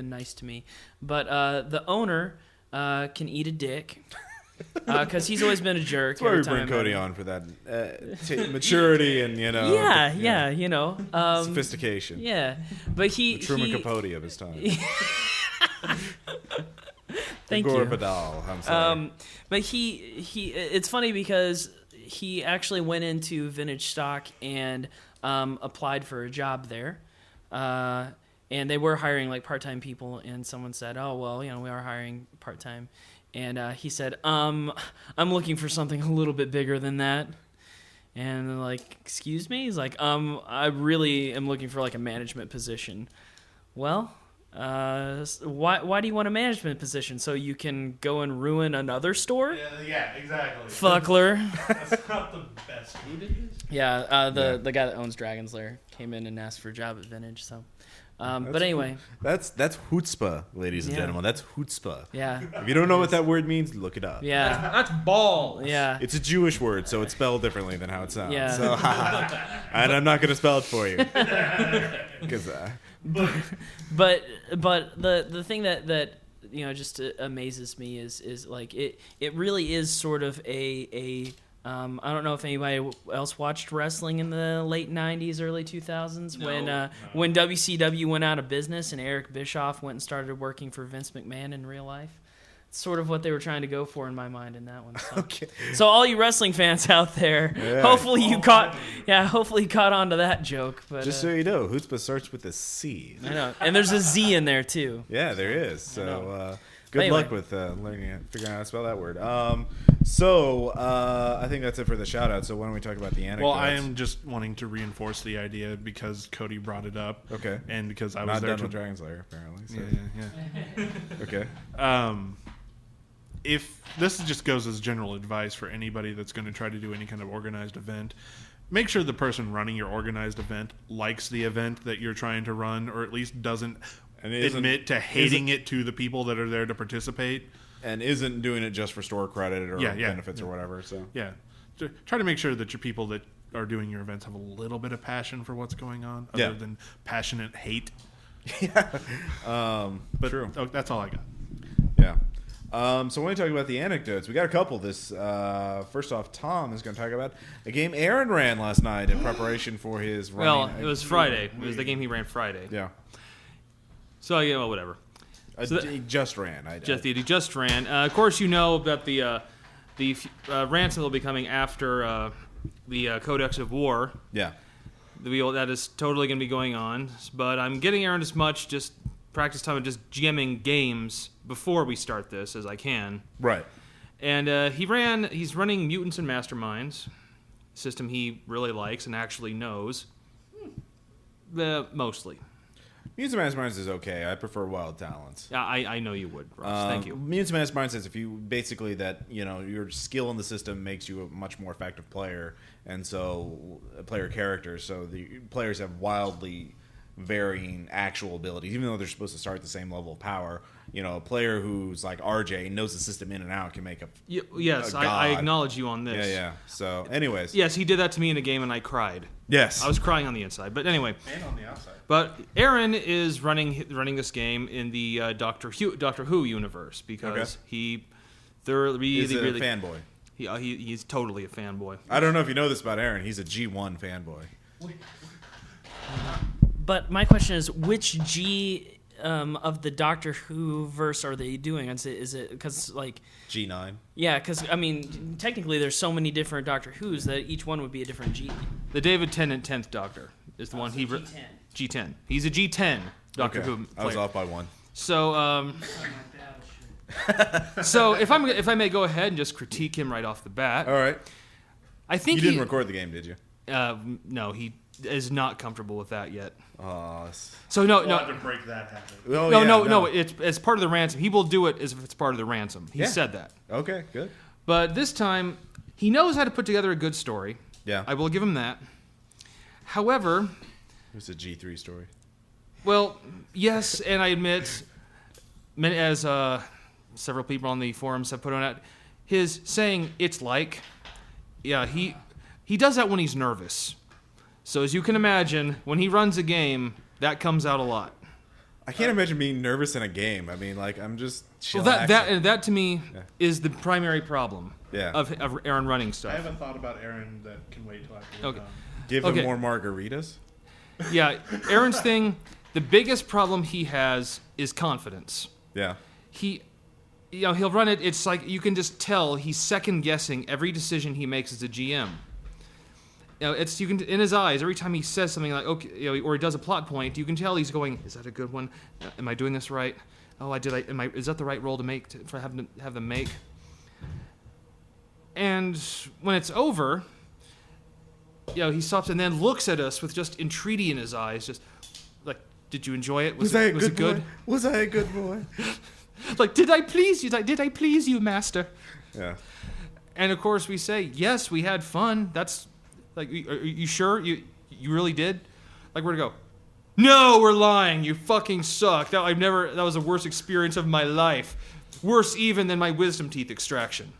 [SPEAKER 5] nice to me. But the owner can eat a dick because he's always been a jerk.
[SPEAKER 1] That's why
[SPEAKER 2] every
[SPEAKER 1] we bring
[SPEAKER 2] time
[SPEAKER 1] Cody on for that maturity and sophistication.
[SPEAKER 5] Yeah, but
[SPEAKER 1] The Truman Capote of his time.
[SPEAKER 5] Thank
[SPEAKER 1] Gore
[SPEAKER 5] you.
[SPEAKER 1] Vidal. I'm sorry.
[SPEAKER 5] But he it's funny because he actually went into Vintage Stock and applied for a job there. And they were hiring like part-time people, and someone said, "Oh, well, we are hiring part-time." And he said, "I'm looking for something a little bit bigger than that." And they're like, "Excuse me?" He's like, I really am looking for like a management position." Well, why do you want a management position? So you can go and ruin another store?
[SPEAKER 4] Yeah, exactly.
[SPEAKER 5] Fuckler.
[SPEAKER 4] That's not the best.
[SPEAKER 5] Yeah, the guy that owns Dragon's Lair came in and asked for a job at Vintage, so... but anyway.
[SPEAKER 1] That's chutzpah, ladies and
[SPEAKER 5] Yeah.
[SPEAKER 1] gentlemen. That's chutzpah.
[SPEAKER 5] Yeah.
[SPEAKER 1] If you don't know what that word means, look it up.
[SPEAKER 5] Yeah.
[SPEAKER 2] That's balls.
[SPEAKER 5] Yeah.
[SPEAKER 1] It's a Jewish word, so it's spelled differently than how it sounds.
[SPEAKER 5] Yeah.
[SPEAKER 1] So, and I'm not going to spell it for you. Because
[SPEAKER 5] But the thing that just amazes me is like it really is sort of a I don't know if anybody else watched wrestling in the late 90s, early 2000s when WCW went out of business and Eric Bischoff went and started working for Vince McMahon in real life. It's sort of what they were trying to go for in my mind in that one. So,
[SPEAKER 1] Okay.
[SPEAKER 5] So all you wrestling fans out there, hopefully you caught on to that joke. But
[SPEAKER 1] just so you know, chutzpah starts with a C.
[SPEAKER 5] I know, and there's a Z in there too.
[SPEAKER 1] Yeah, there is. So good
[SPEAKER 5] Anyway.
[SPEAKER 1] luck with figuring out how to spell that word. I think that's it for the shout out. So why don't we talk about the anecdotes?
[SPEAKER 4] Well, I am just wanting to reinforce the idea because Cody brought it up.
[SPEAKER 1] Okay.
[SPEAKER 4] And because I was
[SPEAKER 1] not
[SPEAKER 4] there
[SPEAKER 1] done
[SPEAKER 4] to
[SPEAKER 1] with Dragon's Lair, apparently. So.
[SPEAKER 4] Yeah.
[SPEAKER 1] Okay.
[SPEAKER 4] If this just goes as general advice for anybody that's going to try to do any kind of organized event, make sure the person running your organized event likes the event that you're trying to run, or at least doesn't admit to hating it to the people that are there to participate.
[SPEAKER 1] And isn't doing it just for store credit or
[SPEAKER 4] Yeah.
[SPEAKER 1] benefits or whatever. So
[SPEAKER 4] Yeah. Try to make sure that your people that are doing your events have a little bit of passion for what's going on, other than passionate hate. But
[SPEAKER 1] True.
[SPEAKER 4] That's all I got.
[SPEAKER 1] Yeah. So when we talk about the anecdotes, we got a couple. First off, Tom is going to talk about a game Aaron ran last night in preparation for his
[SPEAKER 2] Well,
[SPEAKER 1] running.
[SPEAKER 2] it was Friday. It was the game he ran Friday.
[SPEAKER 1] Yeah.
[SPEAKER 2] So whatever.
[SPEAKER 1] He just ran.
[SPEAKER 2] He just ran. Of course, you know about the ransom that will be coming after the Codex of War.
[SPEAKER 1] Yeah.
[SPEAKER 2] that is totally going to be going on. But I'm getting Aaron as much just practice time and just GMing games before we start this as I can.
[SPEAKER 1] Right.
[SPEAKER 2] And he's running Mutants and Masterminds, system he really likes and actually knows. Mostly.
[SPEAKER 1] Mutants and Masterminds is okay. I prefer Wild Talents.
[SPEAKER 2] I know you would, Ross. Thank you.
[SPEAKER 1] Mutants and Masterminds says if you basically that your skill in the system makes you a much more effective player, and so player characters. So the players have wildly varying actual abilities, even though they're supposed to start at the same level of power. A player who's like RJ knows the system in and out can make
[SPEAKER 2] yes,
[SPEAKER 1] a
[SPEAKER 2] I
[SPEAKER 1] god.
[SPEAKER 2] acknowledge you on this.
[SPEAKER 1] Yeah. So, anyways.
[SPEAKER 2] Yes, he did that to me in a game, and I cried.
[SPEAKER 1] Yes.
[SPEAKER 2] I was crying on the inside, but anyway.
[SPEAKER 4] And on the outside.
[SPEAKER 2] But Aaron is running this game in the Doctor Who universe because he thoroughly
[SPEAKER 1] He's a
[SPEAKER 2] really
[SPEAKER 1] fanboy.
[SPEAKER 2] He's totally a fanboy.
[SPEAKER 1] I don't know if you know this about Aaron. He's a G1 fanboy.
[SPEAKER 5] But my question is, which G of the Doctor Who verse are they doing? Is it because like
[SPEAKER 1] G9.
[SPEAKER 5] Yeah, because I mean, technically, there's so many different Doctor Who's that each one would be a different G.
[SPEAKER 2] The David Tennant 10th Doctor is the one he
[SPEAKER 5] G10.
[SPEAKER 2] G10. He's a G10 Doctor
[SPEAKER 1] Okay.
[SPEAKER 2] Who player.
[SPEAKER 1] I was off by one.
[SPEAKER 2] So so if I may go ahead and just critique him right off the bat.
[SPEAKER 1] All right.
[SPEAKER 2] I think
[SPEAKER 1] You didn't record the game, did you?
[SPEAKER 2] No, he is not comfortable with that yet.
[SPEAKER 1] Oh.
[SPEAKER 2] So no.
[SPEAKER 4] We'll have to break that habit.
[SPEAKER 1] Oh,
[SPEAKER 2] No. It's as part of the ransom. He will do it as if it's part of the ransom. He
[SPEAKER 1] Yeah.
[SPEAKER 2] said that.
[SPEAKER 1] Okay, good.
[SPEAKER 2] But this time, he knows how to put together a good story.
[SPEAKER 1] Yeah.
[SPEAKER 2] I will give him that. However,
[SPEAKER 1] It's a G3 story.
[SPEAKER 2] well, yes, and I admit, as several people on the forums have put on it, his saying "it's like," yeah, he does that when he's nervous. So as you can imagine, when he runs a game, that comes out a lot.
[SPEAKER 1] I can't imagine being nervous in a game. I mean, like, I'm just
[SPEAKER 2] Well,
[SPEAKER 1] chillaxing.
[SPEAKER 2] that to me is the primary problem
[SPEAKER 1] Yeah.
[SPEAKER 2] of Aaron running
[SPEAKER 4] I
[SPEAKER 2] stuff.
[SPEAKER 4] haven't thought about Aaron that can wait till after we're
[SPEAKER 2] Okay.
[SPEAKER 4] done.
[SPEAKER 1] Give
[SPEAKER 2] Okay.
[SPEAKER 1] him more margaritas.
[SPEAKER 2] Yeah, Aaron's thing, the biggest problem he has is confidence.
[SPEAKER 1] Yeah.
[SPEAKER 2] He'll run it. It's like you can just tell he's second guessing every decision he makes as a GM. You can in his eyes every time he says something like okay, or he does a plot point. You can tell he's going, "Is that a good one? Am I doing this right? Oh, I did. Is that the right role to make for have them make?" And when it's over, he stops and then looks at us with just entreaty in his eyes, just like, "Did you enjoy it? Was it good?
[SPEAKER 1] boy? Was I a good boy?
[SPEAKER 2] Like, did I please you? Did I please you, master?"
[SPEAKER 1] Yeah.
[SPEAKER 2] And of course, we say, "Yes, we had fun." That's like, are you sure you really did? Like, where to go? No, we're lying. You fucking suck. That was the worst experience of my life. Worse even than my wisdom teeth extraction.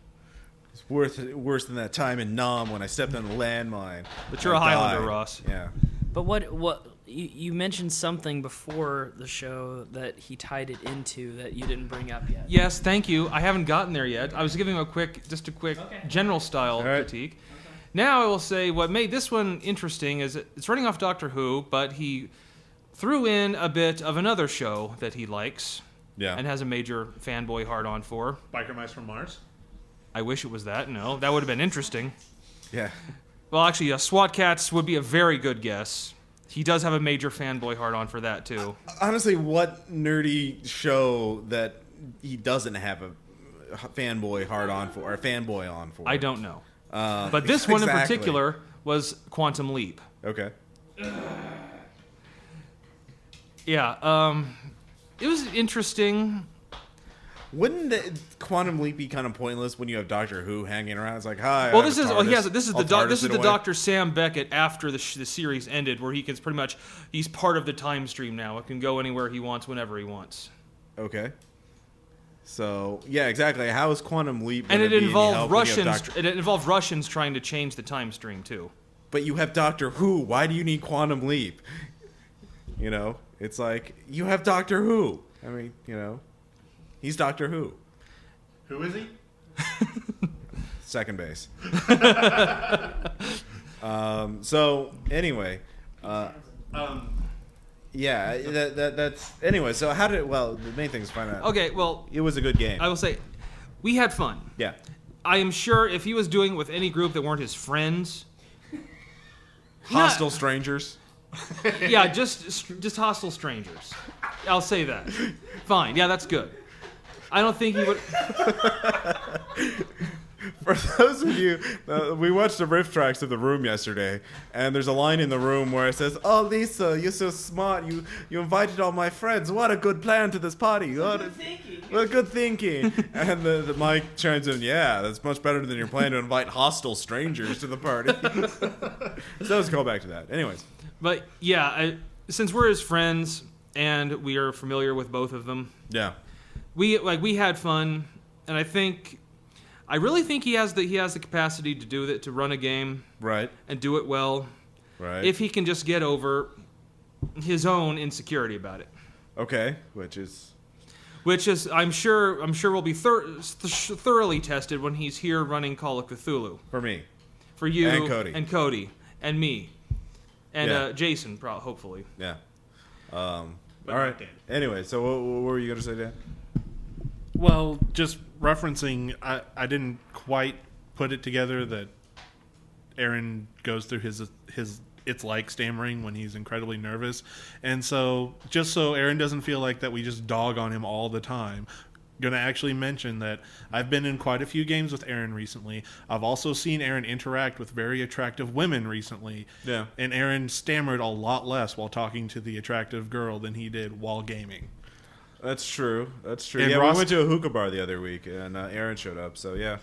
[SPEAKER 1] It's worse than that time in Nam when I stepped on a landmine.
[SPEAKER 2] But you're a
[SPEAKER 1] I
[SPEAKER 2] Highlander,
[SPEAKER 1] died.
[SPEAKER 2] Ross.
[SPEAKER 1] Yeah.
[SPEAKER 5] But what you mentioned something before the show that he tied it into that you didn't bring up yet.
[SPEAKER 2] Yes, thank you. I haven't gotten there yet. I was giving him a quick general style
[SPEAKER 1] right.
[SPEAKER 2] critique. Now I will say what made this one interesting is it's running off Doctor Who, but he threw in a bit of another show that he likes
[SPEAKER 1] Yeah.
[SPEAKER 2] and has a major fanboy hard-on for.
[SPEAKER 4] Biker Mice from Mars?
[SPEAKER 2] I wish it was that. No, that would have been interesting.
[SPEAKER 1] Yeah.
[SPEAKER 2] Well, actually, SWAT Cats would be a very good guess. He does have a major fanboy hard-on for that, too.
[SPEAKER 1] Honestly, what nerdy show that he doesn't have a fanboy hard on for, or a fanboy on for?
[SPEAKER 2] I don't know. But this one in
[SPEAKER 1] exactly.
[SPEAKER 2] particular was Quantum Leap.
[SPEAKER 1] Okay.
[SPEAKER 2] Yeah, it was interesting.
[SPEAKER 1] Wouldn't Quantum Leap be kind of pointless when you have Doctor Who hanging around? It's like, hi.
[SPEAKER 2] Well,
[SPEAKER 1] I
[SPEAKER 2] this
[SPEAKER 1] have
[SPEAKER 2] is
[SPEAKER 1] a TARDIS.
[SPEAKER 2] this is
[SPEAKER 1] I'll TARDIS
[SPEAKER 2] this is
[SPEAKER 1] it
[SPEAKER 2] the
[SPEAKER 1] away.
[SPEAKER 2] Dr. Sam Beckett after the series ended, where he can pretty much he's part of the time stream now. It can go anywhere he wants, whenever he wants.
[SPEAKER 1] Okay. So yeah, exactly. How is Quantum Leap?
[SPEAKER 2] And
[SPEAKER 1] gonna
[SPEAKER 2] it
[SPEAKER 1] be any
[SPEAKER 2] involved
[SPEAKER 1] help when you have
[SPEAKER 2] Russians.
[SPEAKER 1] Doctor-
[SPEAKER 2] It involved Russians trying to change the time stream too.
[SPEAKER 1] But you have Doctor Who. Why do you need Quantum Leap? It's like you have Doctor Who. I mean, he's Doctor Who.
[SPEAKER 4] Who is he?
[SPEAKER 1] Second base. So anyway, yeah, that's anyway. So how did the main thing is find out.
[SPEAKER 2] Okay, well,
[SPEAKER 1] It was a good game.
[SPEAKER 2] I will say, we had fun.
[SPEAKER 1] Yeah.
[SPEAKER 2] I am sure if he was doing it with any group that weren't his friends,
[SPEAKER 1] Hostile strangers.
[SPEAKER 2] Yeah, just hostile strangers. I'll say that. Fine. Yeah, that's good. I don't think he would.
[SPEAKER 1] For those of you, we watched the riff tracks of The Room yesterday, and there's a line in The Room where it says, "Oh, Lisa, you're so smart. You invited all my friends. What a good plan to this party. What good thinking." And the mic chimes in, "Yeah, that's much better than your plan to invite hostile strangers to the party." So let's go back to that. Anyways.
[SPEAKER 2] But yeah, since we're his friends and we are familiar with both of them,
[SPEAKER 1] Yeah.
[SPEAKER 2] we had fun, and I really think he has the capacity to do that, to run a game
[SPEAKER 1] Right.
[SPEAKER 2] and do it well.
[SPEAKER 1] Right.
[SPEAKER 2] If he can just get over his own insecurity about it,
[SPEAKER 1] Okay. Which is
[SPEAKER 2] I'm sure will be thoroughly tested when he's here running Call of Cthulhu
[SPEAKER 1] for me.
[SPEAKER 2] for you
[SPEAKER 1] And Cody.
[SPEAKER 2] and me and
[SPEAKER 1] Yeah.
[SPEAKER 2] Jason, hopefully.
[SPEAKER 1] Yeah. All right. Anyway, so what were you gonna say, Dan?
[SPEAKER 4] Well, just referencing, I didn't quite put it together that Aaron goes through his it's like stammering when he's incredibly nervous. And so just so Aaron doesn't feel like that we just dog on him all the time, going to actually mention that I've been in quite a few games with Aaron recently. I've also seen Aaron interact with very attractive women recently.
[SPEAKER 1] Yeah.
[SPEAKER 4] And Aaron stammered a lot less while talking to the attractive girl than he did while gaming.
[SPEAKER 1] That's true.
[SPEAKER 4] And
[SPEAKER 1] Yeah,
[SPEAKER 4] Ross-
[SPEAKER 1] we went to a hookah bar the other week, and Aaron showed up. So yeah.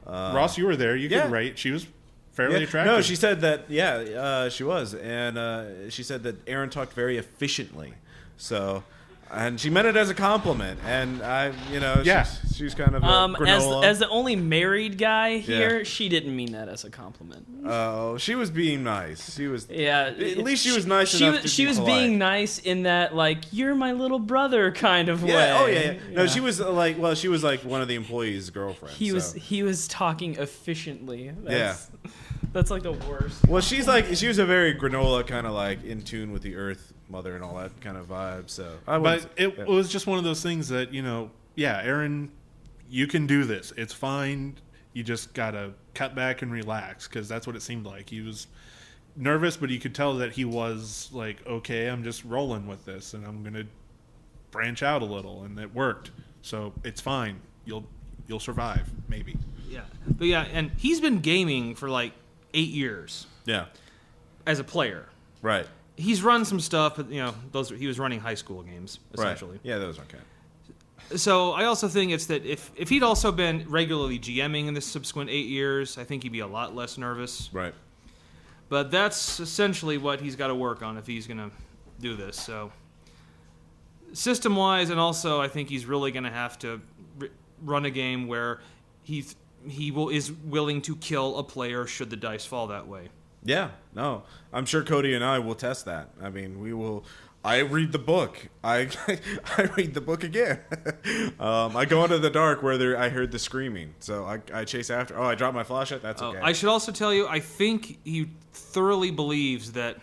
[SPEAKER 4] Ross, you were there. You
[SPEAKER 1] yeah.
[SPEAKER 4] could rate. She was fairly attractive.
[SPEAKER 1] No, she said that. Yeah, she was, and she said that Aaron talked very efficiently. So, and she meant it as a compliment. And
[SPEAKER 4] Yeah.
[SPEAKER 1] she's kind of a granola.
[SPEAKER 5] As the only married guy here,
[SPEAKER 1] Yeah.
[SPEAKER 5] she didn't mean that as a compliment.
[SPEAKER 1] Oh, she was being nice. She was.
[SPEAKER 5] Yeah,
[SPEAKER 1] At least she was nice enough to
[SPEAKER 5] She
[SPEAKER 1] be
[SPEAKER 5] was
[SPEAKER 1] polite.
[SPEAKER 5] being nice in that, like, you're my little brother kind of way.
[SPEAKER 1] Yeah. Oh yeah. No, she was she was like one of the employees' girlfriends.
[SPEAKER 5] He was talking efficiently. That's like the worst.
[SPEAKER 1] Well, she was a very granola kind of like in tune with the Earth Mother and all that kind of vibe. So,
[SPEAKER 4] But it was just one of those things that, Aaron, you can do this. It's fine. You just got to cut back and relax, because that's what it seemed like. He was nervous, but you could tell that he was like, okay, I'm just rolling with this, and I'm going to branch out a little, and it worked. So it's fine. You'll survive, maybe.
[SPEAKER 2] Yeah, but yeah, and he's been gaming for like 8 years
[SPEAKER 1] yeah,
[SPEAKER 2] as a player.
[SPEAKER 1] right,
[SPEAKER 2] He's run some stuff, but he was running high school games essentially.
[SPEAKER 1] right. Yeah, those okay.
[SPEAKER 2] So I also think it's that if he'd also been regularly GMing in the subsequent 8 years, I think he'd be a lot less nervous.
[SPEAKER 1] Right.
[SPEAKER 2] But that's essentially what he's got to work on if he's going to do this. So system-wise, and also I think he's really going to have to run a game where he is willing to kill a player should the dice fall that way.
[SPEAKER 1] Yeah, no, I'm sure Cody and I will test that. I mean, we will. I read the book. I read the book again. I go into the dark where I heard the screaming, so I chase after. Oh, I dropped my flashlight. That's okay.
[SPEAKER 2] I should also tell you, I think he thoroughly believes that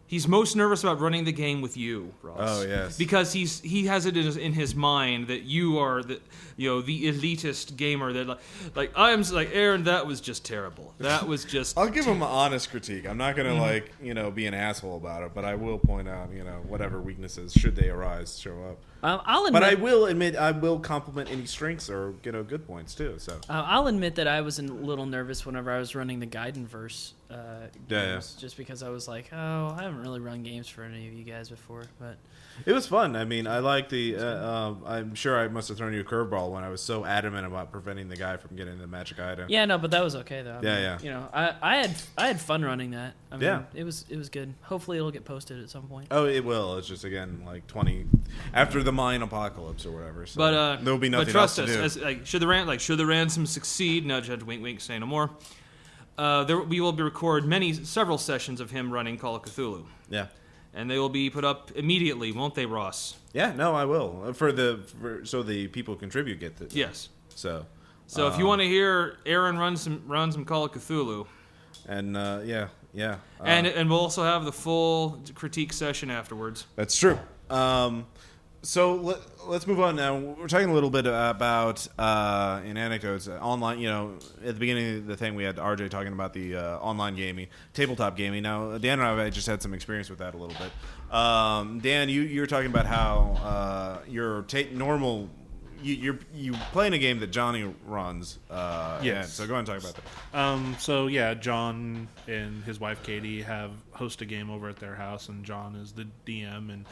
[SPEAKER 2] he's most nervous about running the game with you, Ross.
[SPEAKER 1] Oh, yes.
[SPEAKER 2] Because he has it in his mind that you are the elitist gamer that like I'm like, Aaron, that was just terrible. That was just.
[SPEAKER 1] I'll give him an honest critique. I'm not gonna be an asshole about it, but I will point out whatever weaknesses, should they arise, show up.
[SPEAKER 5] I'll admit,
[SPEAKER 1] But I will admit I will compliment any strengths or good points too. So
[SPEAKER 5] I'll admit that I was a little nervous whenever I was running the Gaidenverse games, just because I was like, oh, I haven't really run games for any of you guys before, but
[SPEAKER 1] it was fun. I mean, I like the. I'm sure I must have thrown you a curveball when I was so adamant about preventing the guy from getting the magic item.
[SPEAKER 5] yeah, no, but that was okay though.
[SPEAKER 1] Yeah.
[SPEAKER 5] I had fun running that. I mean,
[SPEAKER 1] Yeah.
[SPEAKER 5] it was good. Hopefully, it'll get posted at some point.
[SPEAKER 1] Oh, it will. It's just again like 20 after the mine apocalypse or whatever. So
[SPEAKER 2] But
[SPEAKER 1] there'll be nothing
[SPEAKER 2] but trust
[SPEAKER 1] else to
[SPEAKER 2] us,
[SPEAKER 1] do.
[SPEAKER 2] should the ransom succeed? No, Judge, wink, wink, say no more. We will record several sessions of him running Call of Cthulhu,
[SPEAKER 1] Yeah.
[SPEAKER 2] and they will be put up immediately, won't they, Ross?
[SPEAKER 1] Yeah. No, I will. So the people who contribute get this.
[SPEAKER 2] Yes.
[SPEAKER 1] So
[SPEAKER 2] if you want to hear Aaron run some Call of Cthulhu,
[SPEAKER 1] and yeah.
[SPEAKER 2] and we'll also have the full critique session afterwards.
[SPEAKER 1] That's true. So let's move on now. We're talking a little bit about in anecdotes online. At the beginning of the thing, we had RJ talking about the online gaming, tabletop gaming. Now, Dan and I just had some experience with that a little bit. Dan, you were talking about how your normal. You playing a game that Johnny runs.
[SPEAKER 4] Yes.
[SPEAKER 1] So go ahead and talk about that.
[SPEAKER 4] John and his wife Katie host a game over at their house, and John is the DM, and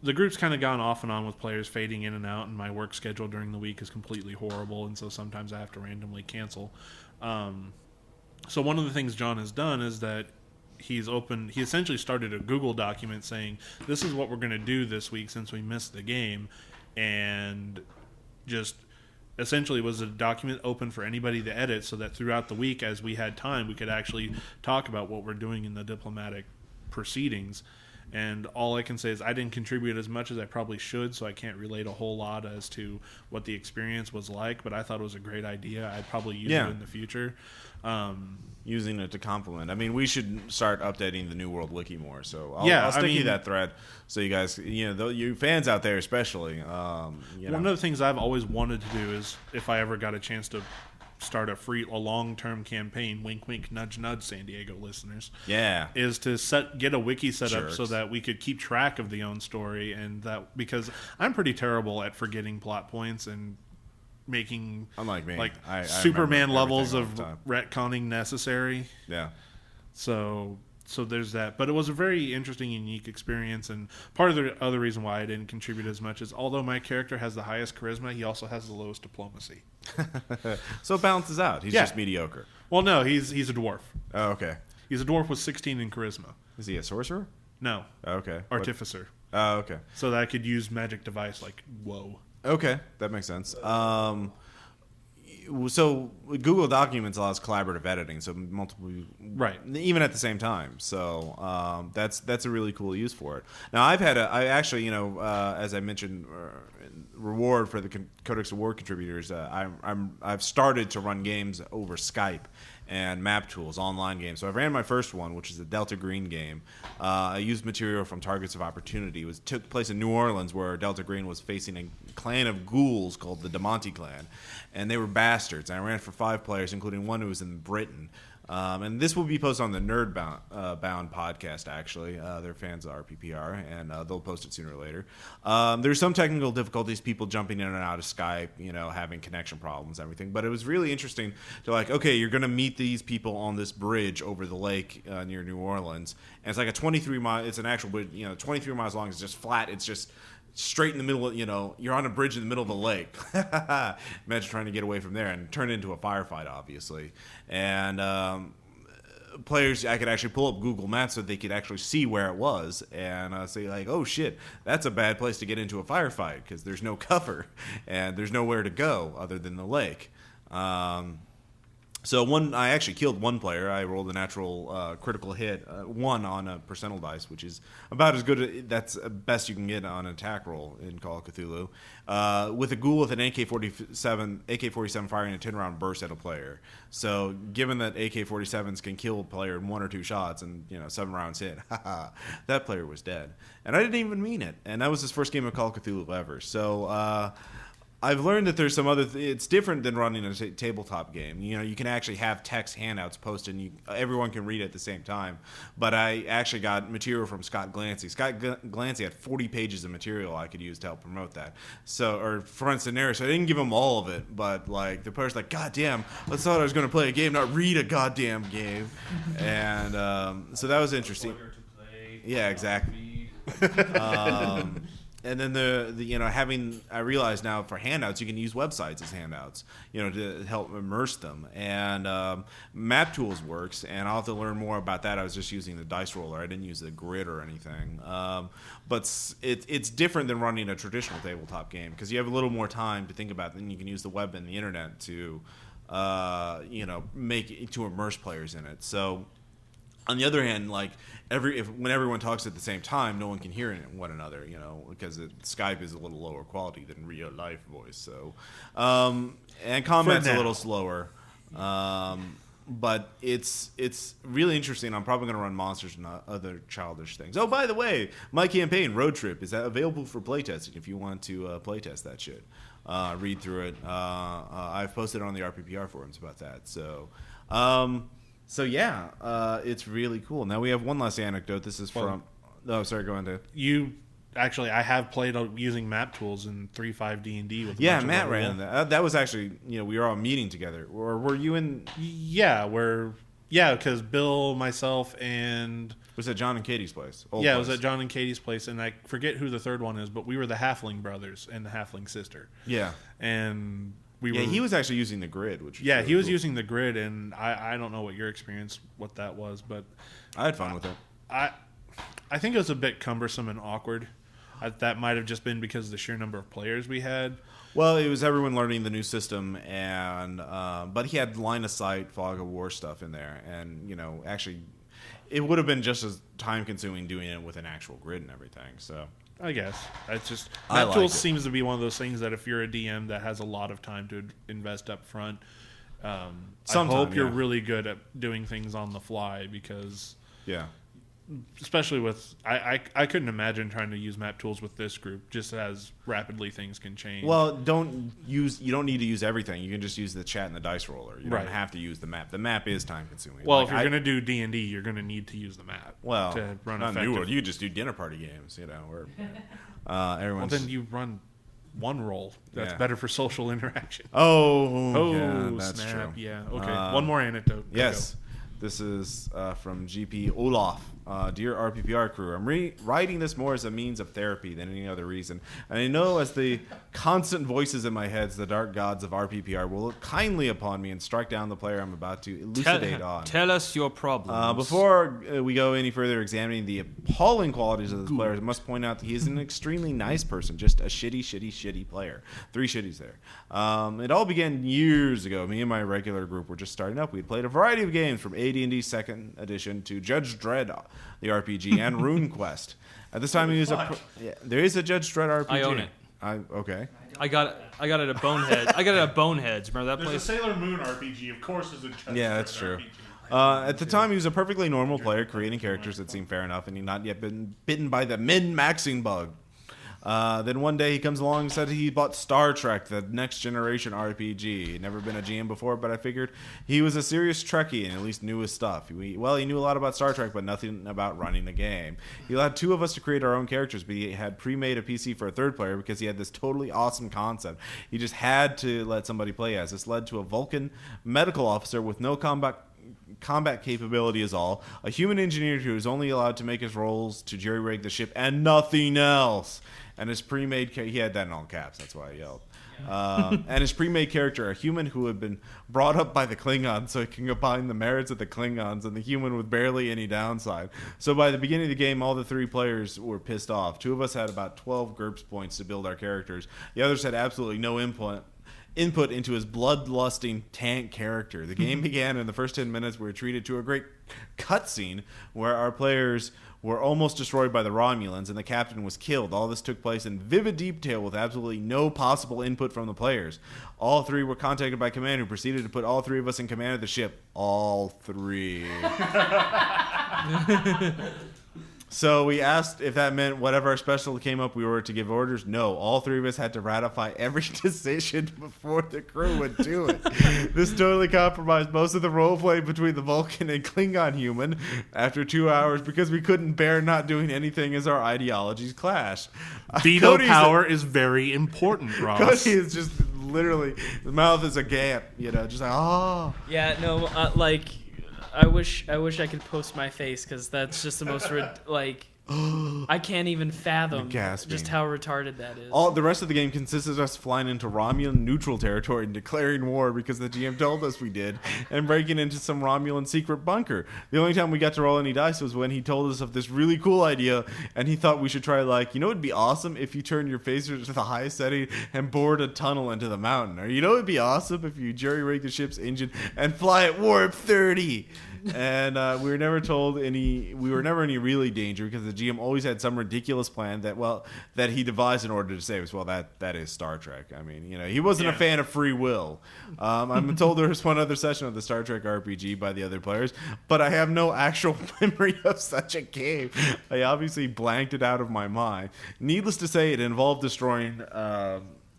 [SPEAKER 4] the group's kind of gone off and on with players fading in and out, and my work schedule during the week is completely horrible, and so sometimes I have to randomly cancel. So one of the things John has done is that he essentially started a Google document saying, this is what we're going to do this week since we missed the game, and just essentially was a document open for anybody to edit so that throughout the week, as we had time, we could actually talk about what we're doing in the diplomatic proceedings. And all I can say is I didn't contribute as much as I probably should, so I can't relate a whole lot as to what the experience was like, but I thought it was a great idea. I'd probably use it in the future.
[SPEAKER 1] Using it to complement. I mean, we should start updating the New World Wiki more. So I'll stick you that thread so you guys, you fans out there especially.
[SPEAKER 4] One of the things I've always wanted to do is if I ever got a chance to start a long-term campaign, wink wink nudge nudge, San Diego listeners, is to get a wiki set up so that we could keep track of the own story, and that because I'm pretty terrible at forgetting plot points and making
[SPEAKER 1] unlike me I
[SPEAKER 4] Superman levels of retconning necessary. So there's that. But it was a very interesting, unique experience, and part of the other reason why I didn't contribute as much is although my character has the highest charisma, he also has the lowest diplomacy.
[SPEAKER 1] So it balances out. He's just mediocre.
[SPEAKER 4] Well, no, he's a dwarf.
[SPEAKER 1] Oh, okay.
[SPEAKER 4] He's a dwarf with 16 in charisma.
[SPEAKER 1] Is he a sorcerer?
[SPEAKER 4] No.
[SPEAKER 1] Oh, okay.
[SPEAKER 4] Artificer.
[SPEAKER 1] Oh, okay.
[SPEAKER 4] So that I could use magic device like whoa.
[SPEAKER 1] Okay, that makes sense. So Google Documents allows collaborative editing, so multiple, even at the same time. So that's a really cool use for it. Now I actually, as I mentioned, reward for the Codex Award contributors. I've started to run games over Skype and map tools, online games. So I ran my first one, which is a Delta Green game. I used material from Targets of Opportunity. It took place in New Orleans, where Delta Green was facing a clan of ghouls called the DeMonte clan, and they were bastards. And I ran it for 5 players, including one who was in Britain. And this will be posted on the Nerd Bound podcast, actually. They're fans of RPPR, and they'll post it sooner or later. There's some technical difficulties, people jumping in and out of Skype, having connection problems, everything. But it was really interesting to okay, you're going to meet these people on this bridge over the lake near New Orleans. And it's like a 23-mile, it's an actual bridge, 23 miles long. It's just flat. It's just straight in the middle of, you're on a bridge in the middle of a lake. Imagine trying to get away from there and turn it into a firefight, obviously. And players, I could actually pull up Google Maps so they could actually see where it was and say oh shit, that's a bad place to get into a firefight because there's no cover and there's nowhere to go other than the lake. So I actually killed one player. I rolled a natural critical hit, 1 on a percentile dice, which is about as good. That's best you can get on an attack roll in Call of Cthulhu. With a ghoul with an AK-47 firing a 10-round burst at a player. So given that AK-47s can kill a player in 1 or 2 shots and 7 rounds hit, that player was dead. And I didn't even mean it. And that was his first game of Call of Cthulhu ever. So I've learned that there's some other. It's different than running a tabletop game. You can actually have text handouts posted, and everyone can read it at the same time. But I actually got material from Scott Glancy. Scott Glancy had 40 pages of material I could use to help promote that. Or front scenario. So I didn't give him all of it, but the player's like, "God damn, I thought I was going to play a game, not read a goddamn game." And so that was interesting. Yeah, exactly. And then I realize now for handouts you can use websites as handouts, to help immerse them. And Map Tools works, and I'll have to learn more about that. I was just using the dice roller. I didn't use the grid or anything. But it's different than running a traditional tabletop game because you have a little more time to think about it, and you can use the web and the internet to to immerse players in it. So on the other hand, when everyone talks at the same time, no one can hear one another, because Skype is a little lower quality than real life voice. So, and combat's a little slower. But it's really interesting. I'm probably going to run monsters and other childish things. Oh, by the way, my campaign, Road Trip, is available for playtesting if you want to playtest that shit. Read through it. I've posted on the RPPR forums about that. So yeah, it's really cool. Now we have one last anecdote. This is from... Oh, sorry, go on, Dave.
[SPEAKER 4] Actually, I have played using map tools in 3.5 D&D with
[SPEAKER 1] Yeah, Matt ran that. That was actually, we were all meeting together. Or were you in...
[SPEAKER 4] Yeah, because Bill, myself, and...
[SPEAKER 1] Was it John and Katie's place?
[SPEAKER 4] It was at John and Katie's place, and I forget who the third one is, but we were the Halfling brothers and the Halfling sister.
[SPEAKER 1] Yeah.
[SPEAKER 4] And we were...
[SPEAKER 1] Yeah, he was actually using the grid, which was
[SPEAKER 4] he was
[SPEAKER 1] cool.
[SPEAKER 4] using the grid, and I don't know what your experience, what that was, but...
[SPEAKER 1] I had fun with it.
[SPEAKER 4] I think it was a bit cumbersome and awkward. That might have just been because of the sheer number of players we had.
[SPEAKER 1] Well, it was everyone learning the new system, and but he had line of sight, fog of war stuff in there, and actually, it would have been just as time consuming doing it with an actual grid and everything. So
[SPEAKER 4] I guess it's just
[SPEAKER 1] I
[SPEAKER 4] Map Tools
[SPEAKER 1] liked it.
[SPEAKER 4] seems to be one of those things that if you're a DM that has a lot of time to invest up front, I hope you're really good at doing things on the fly because
[SPEAKER 1] yeah.
[SPEAKER 4] Especially with I couldn't imagine trying to use map tools with this group just as rapidly things can change.
[SPEAKER 1] Well, you don't need to use everything. You can just use the chat and the dice roller. You don't have to use the map. The map is time consuming.
[SPEAKER 4] Well, if you're going to do D&D, you're going to need to use the map.
[SPEAKER 1] Well,
[SPEAKER 4] to run
[SPEAKER 1] not
[SPEAKER 4] effective.
[SPEAKER 1] New World. You just do dinner party games, where everyone's...
[SPEAKER 4] Well, then you run one roll. That's better for social interaction.
[SPEAKER 1] Oh, yeah, that's
[SPEAKER 4] snap.
[SPEAKER 1] true.
[SPEAKER 4] Yeah. Okay. One more anecdote.
[SPEAKER 1] Yes. This is from GP Olaf. Dear RPPR crew, I'm writing this more as a means of therapy than any other reason. And I know as the constant voices in my head, the dark gods of RPPR will look kindly upon me and strike down the player I'm about to elucidate on.
[SPEAKER 2] Tell us your problems.
[SPEAKER 1] Before we go any further examining the appalling qualities of this player, I must point out that he is an extremely nice person, just a shitty player. 3 shitties there. It all began years ago. Me and my regular group were just starting up. We had played a variety of games from AD&D 2nd Edition to Judge Dredd, the RPG, and RuneQuest. At this time, there is a Judge Dredd RPG.
[SPEAKER 2] I own it.
[SPEAKER 1] Okay.
[SPEAKER 2] I got it at Boneheads. I got it at Boneheads. Remember that
[SPEAKER 4] There's
[SPEAKER 2] place?
[SPEAKER 4] a Sailor Moon RPG, of course. There's a Judge
[SPEAKER 1] Yeah, that's
[SPEAKER 4] Dredd
[SPEAKER 1] true.
[SPEAKER 4] RPG.
[SPEAKER 1] At the time, he was a perfectly normal player, creating characters that seemed fair enough, and he'd not yet been bitten by the min-maxing bug. Then one day he comes along and said he bought Star Trek, the next generation RPG. He'd never been a GM before, but I figured he was a serious Trekkie and at least knew his stuff. He knew a lot about Star Trek, but nothing about running the game. He allowed 2 of us to create our own characters, but he had pre-made a PC for a 3rd player because he had this totally awesome concept. He just had to let somebody play as. This led to a Vulcan medical officer with no combat capability is all, a human engineer who is only allowed to make his rolls to jerry-rig the ship and nothing else. And his pre-made he had that in all caps, that's why I yelled. And his pre-made character, a human who had been brought up by the Klingons so he can combine the merits of the Klingons and the human with barely any downside. So by the beginning of the game, all the 3 players were pissed off. 2 of us had about 12 GURPS points to build our characters. The others had absolutely no input into his bloodlusting tank character. The game began in the first 10 minutes. We were treated to a great cutscene where our players were almost destroyed by the Romulans and the captain was killed. All this took place in vivid detail with absolutely no possible input from the players. All 3 were contacted by Command, who proceeded to put all 3 of us in command of the ship. All 3. So we asked if that meant whatever our special came up, we were to give orders. No, all 3 of us had to ratify every decision before the crew would do it. This totally compromised most of the roleplay between the Vulcan and Klingon human after 2 hours because we couldn't bear not doing anything as our ideologies clashed.
[SPEAKER 4] Veto power is very important, Ross.
[SPEAKER 1] Cody is just literally, the mouth is a gap, just like, oh.
[SPEAKER 5] Yeah, no, I wish I could post my face because that's just the most I can't even fathom just how retarded that is.
[SPEAKER 1] All the rest of the game consists of us flying into Romulan neutral territory and declaring war because the GM told us we did, and breaking into some Romulan secret bunker. The only time we got to roll any dice was when he told us of this really cool idea, and he thought we should try it'd be awesome if you turn your phaser to the highest setting and bored a tunnel into the mountain. Or it'd be awesome if you jerry-rig the ship's engine and fly at warp 30. And we were never told any. We were never in any really danger because the GM always had some ridiculous plan that he devised in order to save us. Well, that is Star Trek. I mean, he wasn't a fan of free will. I'm told there was one other session of the Star Trek RPG by the other players, but I have no actual memory of such a game. I obviously blanked it out of my mind. Needless to say, it involved destroying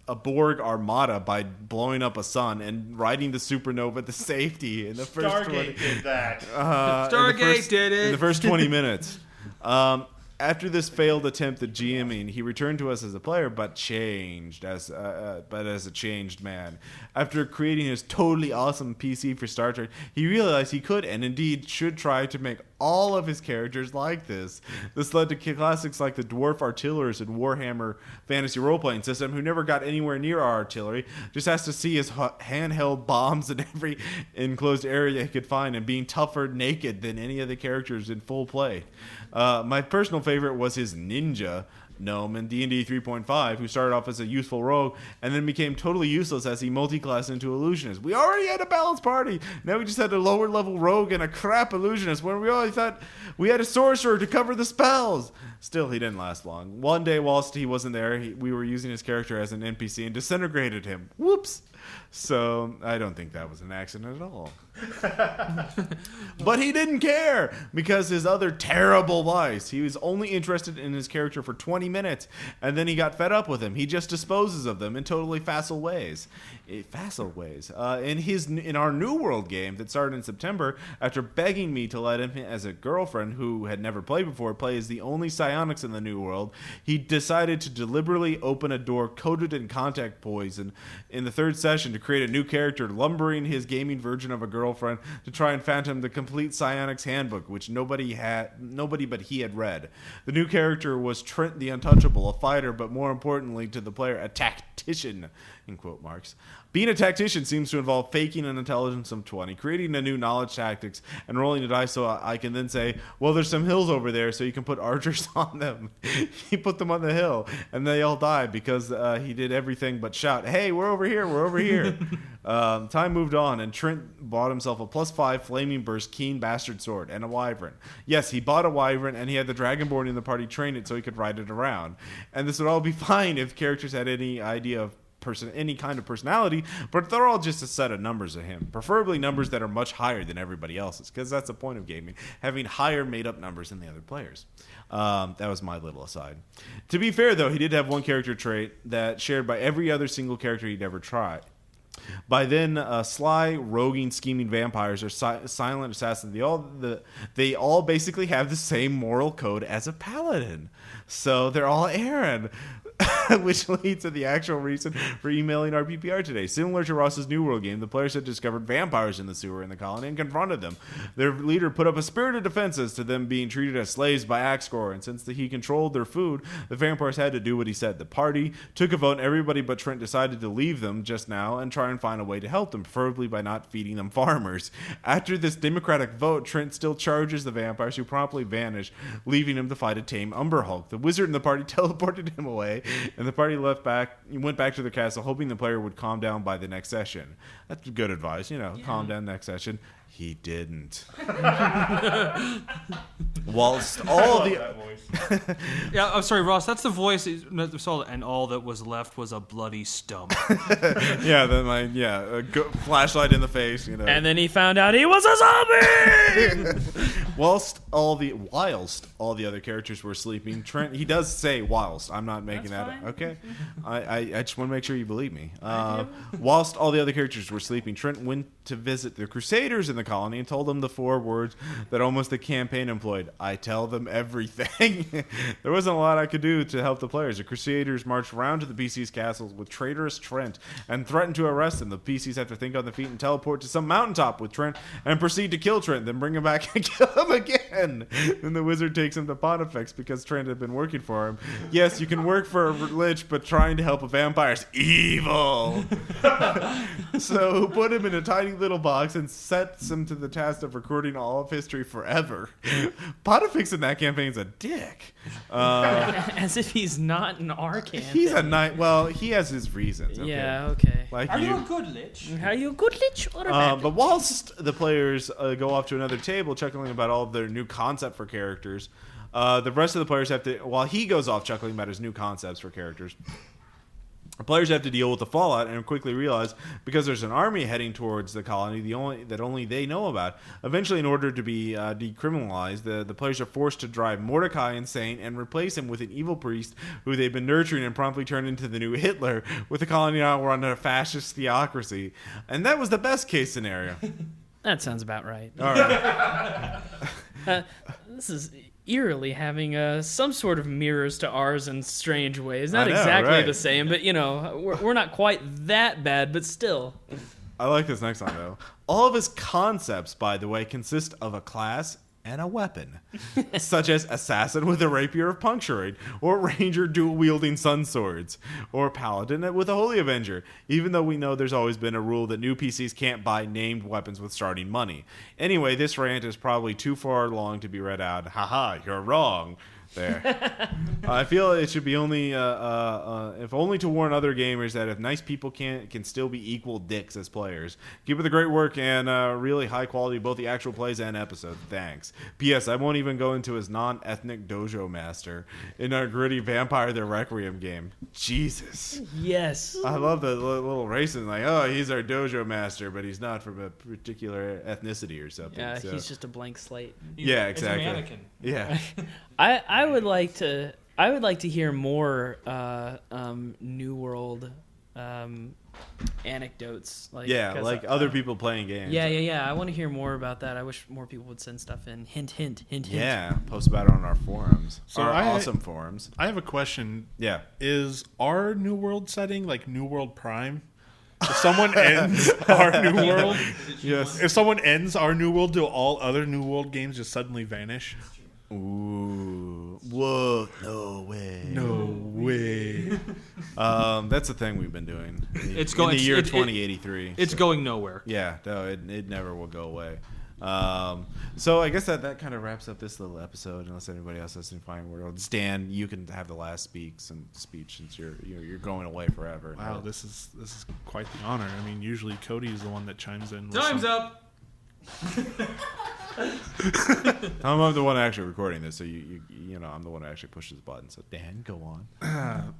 [SPEAKER 1] a Borg armada by blowing up a sun and riding the supernova to safety in the first
[SPEAKER 8] Stargate did that.
[SPEAKER 2] Stargate did it
[SPEAKER 1] in the first 20 minutes. After this failed attempt at GMing, he returned to us as a player, but as a changed man. After creating his totally awesome PC for Star Trek, he realized he could and indeed should try to make all of his characters like this. This led to classics like the Dwarf Artillers and Warhammer Fantasy Role-Playing System, who never got anywhere near our artillery, just has to see his handheld bombs in every enclosed area he could find and being tougher naked than any of the characters in full play. My personal favorite was his ninja gnome in D&D 3.5, who started off as a useful rogue and then became totally useless as he multi-classed into illusionist. We already had a balanced party. Now we just had a lower level rogue and a crap illusionist when we already thought we had a sorcerer to cover the spells. Still, he didn't last long. One day, whilst he wasn't there, we were using his character as an NPC and disintegrated him. Whoops. So I don't think that was an accident at all. But he didn't care because his other terrible vice. He was only interested in his character for 20 minutes, and then he got fed up with him. He just disposes of them in totally facile ways. In our New World game that started in September, after begging me to let him as a girlfriend who had never played before play as the only psionics in the New World, he decided to deliberately open a door coated in contact poison in the third session to create a new character, lumbering his gaming version of a girlfriend to try and phantom the complete psionics handbook, which nobody but he had read. The new character was Trent the Untouchable, a fighter, but more importantly to the player, a tactician, in quote marks. Being a tactician seems to involve faking an intelligence of 20, creating a new knowledge tactics, and rolling a dice so I can then say, well, there's some hills over there, so you can put archers on them. He put them on the hill, and they all died because he did everything but shout, hey, we're over here, we're over here. Time moved on, and Trent bought himself a +5 Flaming Burst Keen Bastard Sword and a Wyvern. Yes, he bought a Wyvern, and he had the Dragonborn in the party train it so he could ride it around. And this would all be fine if characters had any idea of any kind of personality, but they're all just a set of numbers of him, preferably numbers that are much higher than everybody else's, because that's the point of gaming, having higher made-up numbers than the other players. That was my little aside. To be fair, though, he did have one character trait that shared by every other single character he'd ever tried. By then, sly, roguing, scheming vampires are silent assassins. They all basically have the same moral code as a paladin. So they're all Aaron. Which leads to the actual reason for emailing RPPR today. Similar to Ross's New World game, the players had discovered vampires in the sewer in the colony and confronted them. Their leader put up a spirited defenses to them being treated as slaves by Axgor, and since he controlled their food, the vampires had to do what he said. The party took a vote, and everybody but Trent decided to leave them just now and try and find a way to help them, preferably by not feeding them farmers. After this democratic vote, Trent still charges the vampires, who promptly vanish, leaving him to fight a tame Umber Hulk. The wizard in the party teleported him away, and the party went back to their castle, hoping the player would calm down by the next session. That's good advice, calm down next session. He didn't. Whilst all the
[SPEAKER 2] Yeah, I'm sorry, Ross. That's the voice. And all that was left was a bloody stump.
[SPEAKER 1] flashlight in the face.
[SPEAKER 5] And then he found out he was a zombie.
[SPEAKER 1] Whilst all the other characters were sleeping, Trent, he does say whilst. I'm not making that up. Okay. I just want to make sure you believe me. Whilst all the other characters were sleeping, Trent went to visit the Crusaders in the colony and told them the 4 words that almost the campaign employed. I tell them everything. There wasn't a lot I could do to help the players. The Crusaders marched around to the PC's castles with traitorous Trent and threatened to arrest him. The PCs have to think on their feet and teleport to some mountaintop with Trent and proceed to kill Trent, then bring him back and kill him come again. And the wizard takes him to Pontifex because Trent had been working for him. Yes, you can work for a lich, but trying to help a vampire's evil. So put him in a tiny little box and sets him to the task of recording all of history forever. Pontifex in that campaign's a dick.
[SPEAKER 5] As if he's not an Arcan.
[SPEAKER 1] He's a knight. Well, he has his reasons. Okay?
[SPEAKER 5] Yeah, okay.
[SPEAKER 1] Like
[SPEAKER 2] Are you a good lich?
[SPEAKER 5] Are you a good lich or a bad
[SPEAKER 1] But
[SPEAKER 5] lich?
[SPEAKER 1] whilst the players go off to another table chuckling about all of their new concept for characters, the rest of the players have to, while he goes off chuckling about his new concepts for characters, the players have to deal with the fallout and quickly realize because there's an army heading towards the colony, only they know about. Eventually, in order to be decriminalized, the players are forced to drive Mordecai insane and replace him with an evil priest who they've been nurturing and promptly turn into the new Hitler, with the colony now run a fascist theocracy. And that was the best case scenario.
[SPEAKER 5] That sounds about right.
[SPEAKER 1] All right.
[SPEAKER 5] This is eerily having some sort of mirrors to ours in strange ways. Not
[SPEAKER 1] I know,
[SPEAKER 5] exactly
[SPEAKER 1] right?
[SPEAKER 5] the same, but we're not quite that bad, but still.
[SPEAKER 1] I like this next one, though. All of his concepts, by the way, consist of a class and a weapon, such as assassin with a rapier of puncturing, or ranger dual-wielding sun swords, or paladin with a holy avenger, even though we know there's always been a rule that new PCs can't buy named weapons with starting money. Anyway, this rant is probably too far long to be read out. Haha, you're wrong. There. I feel it should be only, if only to warn other gamers that if nice people can still be equal dicks as players. Keep up the great work and really high quality, both the actual plays and episodes. Thanks. P.S. I won't even go into his non-ethnic dojo master in our gritty Vampire the Requiem game. Jesus.
[SPEAKER 5] Yes.
[SPEAKER 1] I love the little racing, like, oh, he's our dojo master, but he's not from a particular ethnicity or something.
[SPEAKER 5] Yeah,
[SPEAKER 1] so.
[SPEAKER 5] he's just a blank slate.
[SPEAKER 1] Yeah, exactly.
[SPEAKER 2] It's a mannequin.
[SPEAKER 1] Yeah.
[SPEAKER 5] I would like to hear more New World anecdotes. Like,
[SPEAKER 1] Yeah,
[SPEAKER 5] 'cause,
[SPEAKER 1] like other people playing games.
[SPEAKER 5] Yeah. I want to hear more about that. I wish more people would send stuff in. Hint, hint, hint, hint.
[SPEAKER 1] Yeah, post about it on our forums.
[SPEAKER 4] So
[SPEAKER 1] Our
[SPEAKER 4] I-
[SPEAKER 1] awesome forums.
[SPEAKER 4] I have a question.
[SPEAKER 1] Yeah.
[SPEAKER 4] Is our New World setting like New World Prime? If someone ends our New World,
[SPEAKER 1] Yes.
[SPEAKER 4] if someone ends our New World, do all other New World games just suddenly vanish?
[SPEAKER 1] Ooh. Whoa. No way.
[SPEAKER 4] No way.
[SPEAKER 1] That's the thing we've been doing.
[SPEAKER 2] It's
[SPEAKER 1] in
[SPEAKER 2] going-
[SPEAKER 1] the year
[SPEAKER 2] it-
[SPEAKER 1] 2083.
[SPEAKER 2] It's going nowhere.
[SPEAKER 1] Yeah, no, it never will go away. So I guess that kind of wraps up this little episode. Unless anybody else has any final words, Dan, you can have the last speech since you're going away forever.
[SPEAKER 4] Wow, this is quite the honor. I mean, usually Cody is the one that chimes in. with
[SPEAKER 2] Time's
[SPEAKER 4] some-
[SPEAKER 2] up.
[SPEAKER 1] I'm the one actually recording this, so I'm the one who actually pushes the button. So Dan, go on.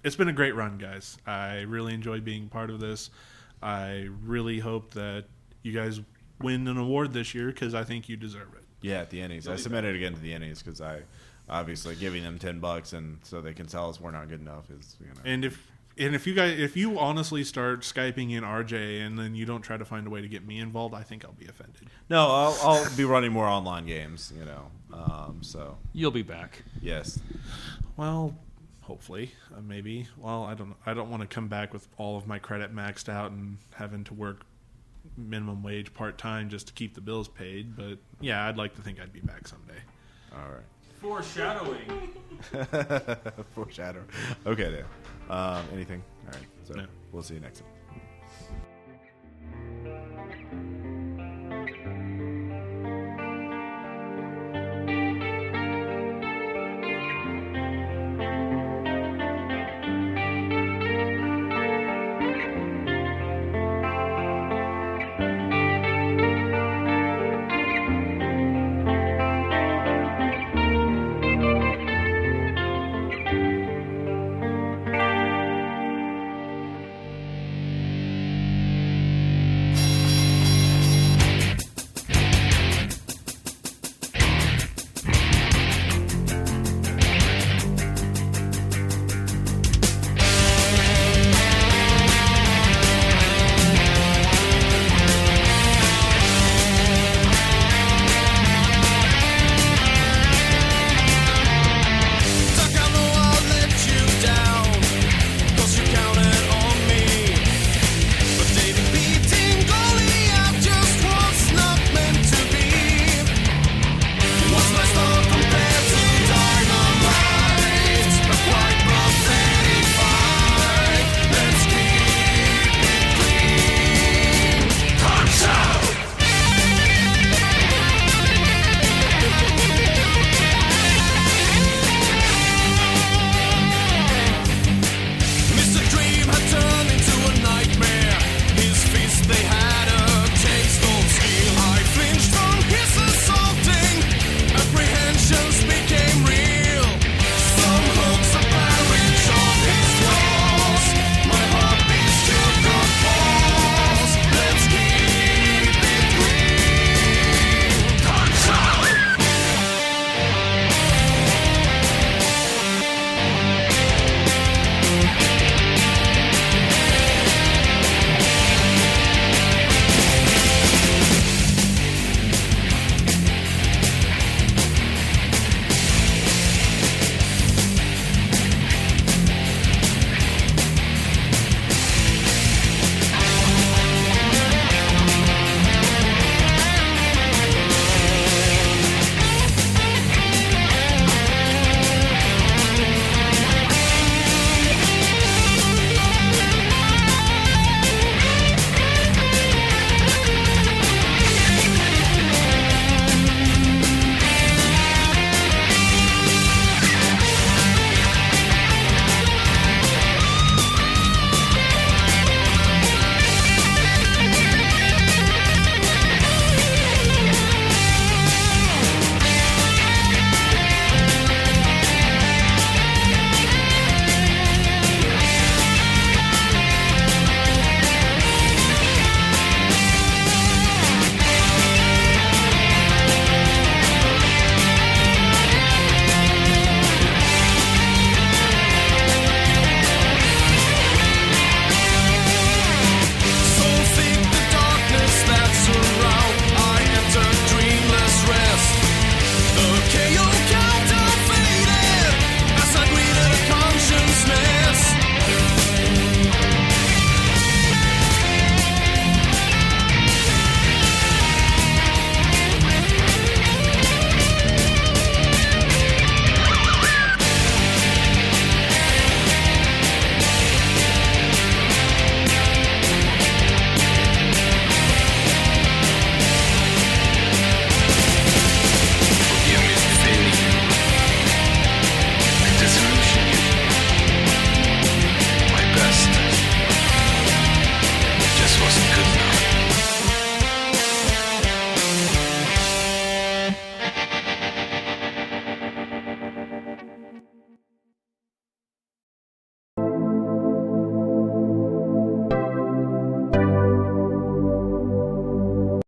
[SPEAKER 4] It's been a great run, guys. I really enjoyed being part of this. I really hope that you guys win an award this year because I think you deserve it.
[SPEAKER 1] Yeah, at the Ennies. I submitted again to the Ennies because I obviously giving them $10 and so they can tell us we're not good enough is
[SPEAKER 4] And if you honestly start Skyping in RJ and then you don't try to find a way to get me involved, I think I'll be offended.
[SPEAKER 1] No, I'll be running more online games, so
[SPEAKER 2] You'll be back.
[SPEAKER 1] yes.
[SPEAKER 4] Well, hopefully, maybe. Well, I don't know. I don't want to come back with all of my credit maxed out and having to work minimum wage part-time just to keep the bills paid. But yeah, I'd like to think I'd be back someday.
[SPEAKER 1] All right.
[SPEAKER 2] Foreshadowing.
[SPEAKER 1] Foreshadow. Okay then. Anything? All right. So
[SPEAKER 4] No.
[SPEAKER 1] we'll see you next time.